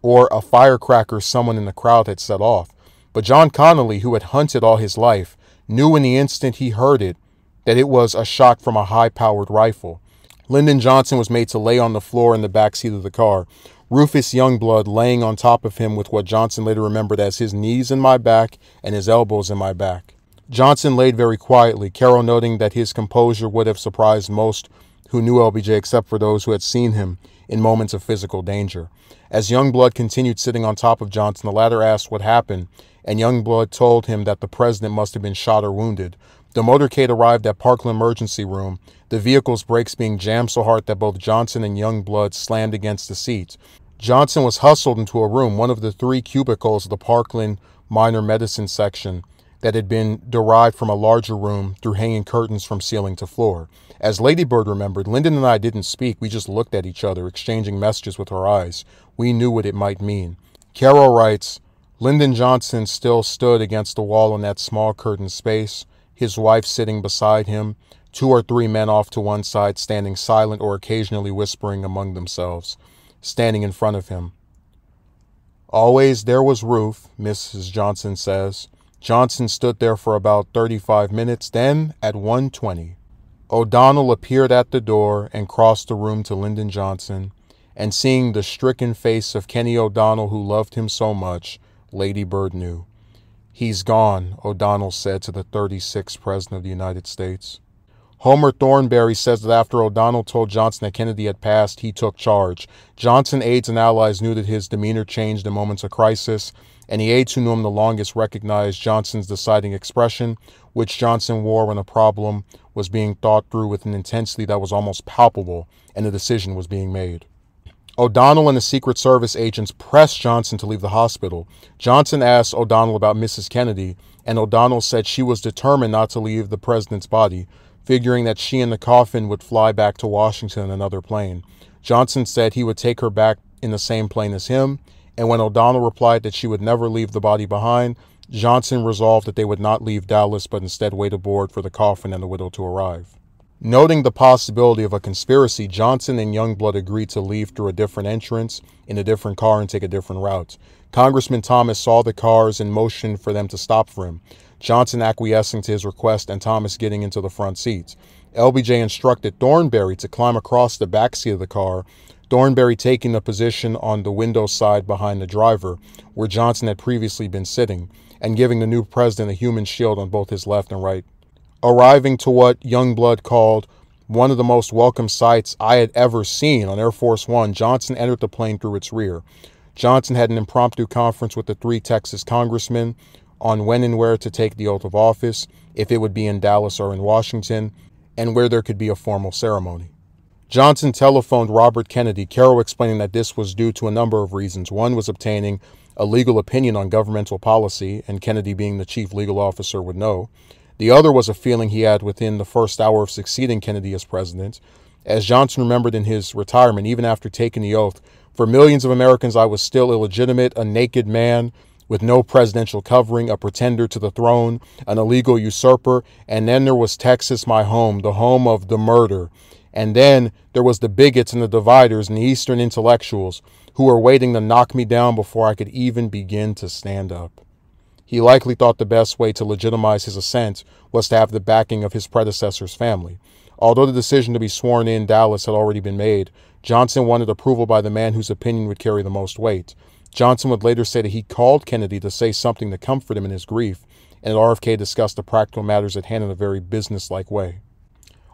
or a firecracker someone in the crowd had set off. But John Connolly, who had hunted all his life, knew in the instant he heard it that it was a shot from a high-powered rifle. Lyndon Johnson was made to lay on the floor in the back seat of the car, Rufus Youngblood laying on top of him with what Johnson later remembered as his knees in my back and his elbows in my back. Johnson laid very quietly, Caro noting that his composure would have surprised most who knew LBJ except for those who had seen him in moments of physical danger. As Youngblood continued sitting on top of Johnson, the latter asked what happened, and Youngblood told him that the president must have been shot or wounded. The motorcade arrived at Parkland Emergency Room, the vehicle's brakes being jammed so hard that both Johnson and Youngblood slammed against the seats. Johnson was hustled into a room, one of the 3 cubicles of the Parkland Minor Medicine section, that had been derived from a larger room through hanging curtains from ceiling to floor. As Lady Bird remembered, Lyndon and I didn't speak. We just looked at each other, exchanging messages with our eyes. We knew what it might mean. Caro writes, Lyndon Johnson still stood against the wall in that small curtained space, his wife sitting beside him, 2 or 3 men off to one side standing silent or occasionally whispering among themselves, standing in front of him. Always there was Ruth, Mrs. Johnson says. Johnson stood there for about 35 minutes. Then, at 1:20, O'Donnell appeared at the door and crossed the room to Lyndon Johnson, and seeing the stricken face of Kenny O'Donnell, who loved him so much, Lady Bird knew. "He's gone," O'Donnell said to the 36th President of the United States. Homer Thornberry says that after O'Donnell told Johnson that Kennedy had passed, he took charge. Johnson aides and allies knew that his demeanor changed in moments of crisis, and the aides who knew him the longest recognized Johnson's deciding expression, which Johnson wore when a problem was being thought through with an intensity that was almost palpable, and a decision was being made. O'Donnell and the Secret Service agents pressed Johnson to leave the hospital. Johnson asked O'Donnell about Mrs. Kennedy, and O'Donnell said she was determined not to leave the president's body. figuring that she and the coffin would fly back to Washington in another plane. Johnson said he would take her back in the same plane as him, and when O'Donnell replied that she would never leave the body behind, Johnson resolved that they would not leave Dallas but instead wait aboard for the coffin and the widow to arrive. Noting the possibility of a conspiracy, Johnson and Youngblood agreed to leave through a different entrance in a different car and take a different route. Congressman Thomas saw the cars and motioned for them to stop for him, Johnson acquiescing to his request and Thomas getting into the front seats. LBJ instructed Thornberry to climb across the back seat of the car, Thornberry taking the position on the window side behind the driver, where Johnson had previously been sitting, and giving the new president a human shield on both his left and right. Arriving to what Youngblood called one of the most welcome sights I had ever seen on Air Force One, Johnson entered the plane through its rear. Johnson had an impromptu conference with the 3 Texas congressmen on when and where to take the oath of office, if it would be in Dallas or in Washington, and where there could be a formal ceremony. Johnson telephoned Robert Kennedy, Carroll explaining that this was due to a number of reasons. One was obtaining a legal opinion on governmental policy, and Kennedy, being the chief legal officer, would know. The other was a feeling he had within the first hour of succeeding Kennedy as president. As Johnson remembered in his retirement, even after taking the oath, for millions of Americans I was still illegitimate, a naked man with no presidential covering, a pretender to the throne, an illegal usurper, and then there was Texas, my home, the home of the murder. And then there was the bigots and the dividers and the Eastern intellectuals who were waiting to knock me down before I could even begin to stand up. He likely thought the best way to legitimize his ascent was to have the backing of his predecessor's family. Although the decision to be sworn in Dallas had already been made, Johnson wanted approval by the man whose opinion would carry the most weight. Johnson would later say that he called Kennedy to say something to comfort him in his grief, and RFK discussed the practical matters at hand in a very businesslike way.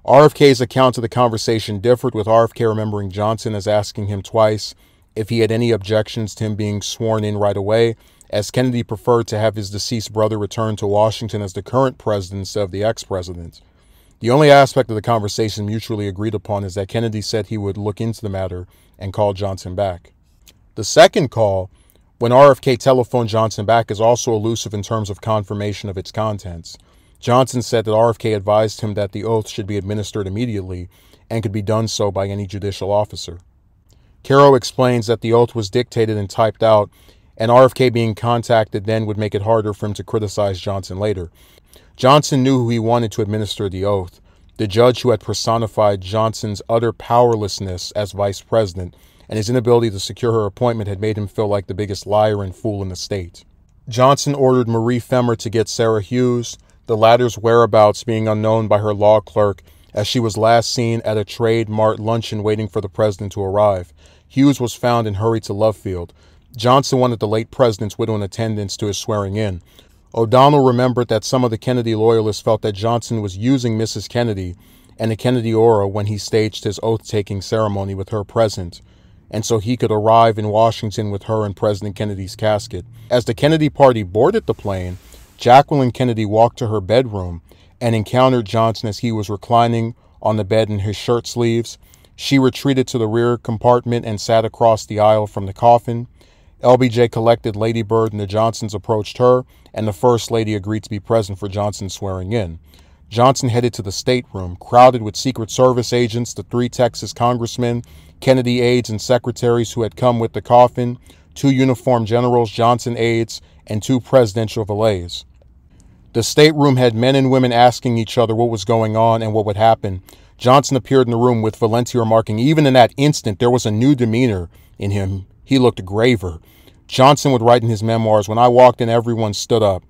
RFK's account of the conversation differed, with RFK remembering Johnson as asking him twice if he had any objections to him being sworn in right away, as Kennedy preferred to have his deceased brother return to Washington as the current president instead of the ex-president. The only aspect of the conversation mutually agreed upon is that Kennedy said he would look into the matter and call Johnson back. The second call, when RFK telephoned Johnson back, is also elusive in terms of confirmation of its contents. Johnson said that RFK advised him that the oath should be administered immediately and could be done so by any judicial officer. Carroll explains that the oath was dictated and typed out, and RFK being contacted then would make it harder for him to criticize Johnson later. Johnson knew who he wanted to administer the oath, the judge who had personified Johnson's utter powerlessness as vice president, and his inability to secure her appointment had made him feel like the biggest liar and fool in the state. Johnson ordered Marie Femmer to get Sarah Hughes, the latter's whereabouts being unknown by her law clerk, as she was last seen at a Trade Mart luncheon waiting for the president to arrive. Hughes was found and hurried to Lovefield. Johnson wanted the late president's widow in attendance to his swearing in. O'Donnell remembered that some of the Kennedy loyalists felt that Johnson was using Mrs. Kennedy and the Kennedy aura when he staged his oath-taking ceremony with her present, and so he could arrive in Washington with her in President Kennedy's casket. As the Kennedy party boarded the plane, Jacqueline Kennedy walked to her bedroom and encountered Johnson as he was reclining on the bed in his shirt sleeves. She retreated to the rear compartment and sat across the aisle from the coffin. LBJ collected Lady Bird and the Johnsons approached her, and the First Lady agreed to be present for Johnson's swearing in. Johnson headed to the stateroom, crowded with Secret Service agents, the 3 Texas congressmen, Kennedy aides and secretaries who had come with the coffin, 2 uniformed generals, Johnson aides, and 2 presidential valets. The stateroom had men and women asking each other what was going on and what would happen. Johnson appeared in the room with Valenti remarking, even in that instant, there was a new demeanor in him. He looked graver. Johnson would write in his memoirs, when I walked in, everyone stood up.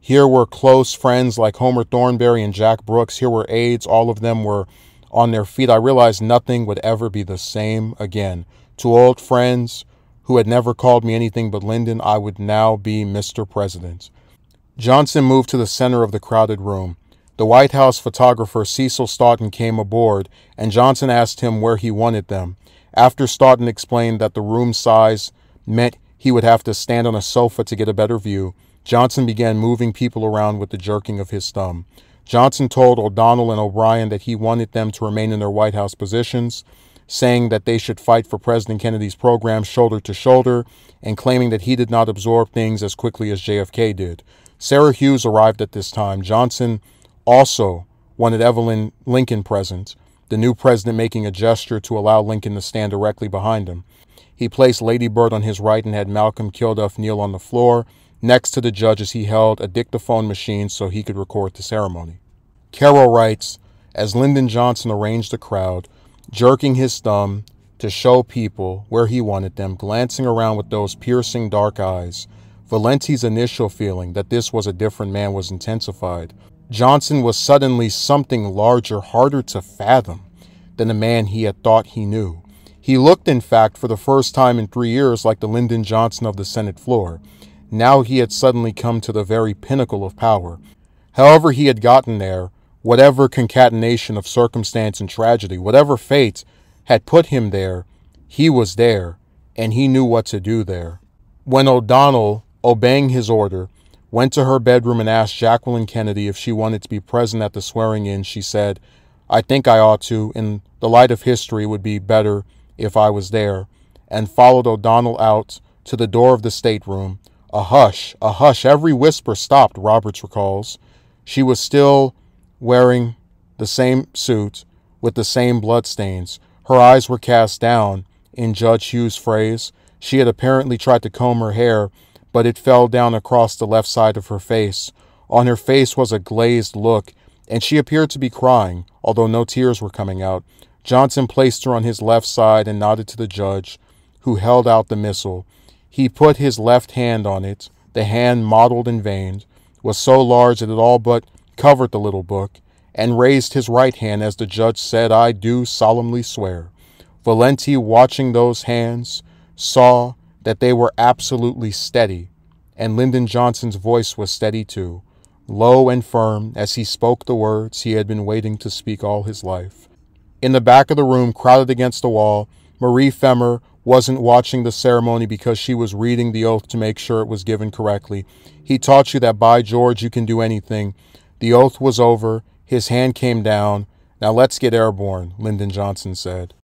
Here were close friends like Homer Thornberry and Jack Brooks. Here were aides. All of them were on their feet. I realized nothing would ever be the same again. To old friends who had never called me anything but Lyndon, I would now be Mr. President. Johnson moved to the center of the crowded room. The White House photographer Cecil Stoughton came aboard, and Johnson asked him where he wanted them. After Stoughton explained that the room size meant he would have to stand on a sofa to get a better view, Johnson began moving people around with the jerking of his thumb. Johnson told O'Donnell and O'Brien that he wanted them to remain in their White House positions, saying that they should fight for President Kennedy's program shoulder to shoulder, and claiming that he did not absorb things as quickly as JFK did. Sarah Hughes arrived at this time. Johnson also wanted Evelyn Lincoln present, the new president making a gesture to allow Lincoln to stand directly behind him. He placed Lady Bird on his right and had Malcolm Kilduff kneel on the floor next to the judge as he held a dictaphone machine so he could record the ceremony. Carroll writes, as Lyndon Johnson arranged the crowd, jerking his thumb to show people where he wanted them, glancing around with those piercing dark eyes, Valenti's initial feeling that this was a different man was intensified. Johnson was suddenly something larger, harder to fathom than the man he had thought he knew. He looked, in fact, for the first time in 3 years like the Lyndon Johnson of the Senate floor. Now he had suddenly come to the very pinnacle of power. However he had gotten there, whatever concatenation of circumstance and tragedy, whatever fate had put him there, he was there, and he knew what to do there. When O'Donnell, obeying his order, went to her bedroom and asked Jacqueline Kennedy if she wanted to be present at the swearing-in, she said, I think I ought to. In the light of history, it would be better if I was there, and followed O'Donnell out to the door of the stateroom. A hush, every whisper stopped, Roberts recalls. She was still wearing the same suit with the same bloodstains. Her eyes were cast down, in Judge Hughes' phrase. She had apparently tried to comb her hair, but it fell down across the left side of her face. On her face was a glazed look, and she appeared to be crying, although no tears were coming out. Johnson placed her on his left side and nodded to the judge, who held out the missal. He put his left hand on it. The hand, mottled and veined, was so large that it all but covered the little book, and raised his right hand as the judge said, I do solemnly swear. Valenti, watching those hands, saw that they were absolutely steady, and Lyndon Johnson's voice was steady too, low and firm as he spoke the words he had been waiting to speak all his life. In the back of the room, crowded against the wall, Marie Femmer wasn't watching the ceremony because she was reading the oath to make sure it was given correctly. He taught you that by George you can do anything. The oath was over. His hand came down. Now let's get airborne, Lyndon Johnson said.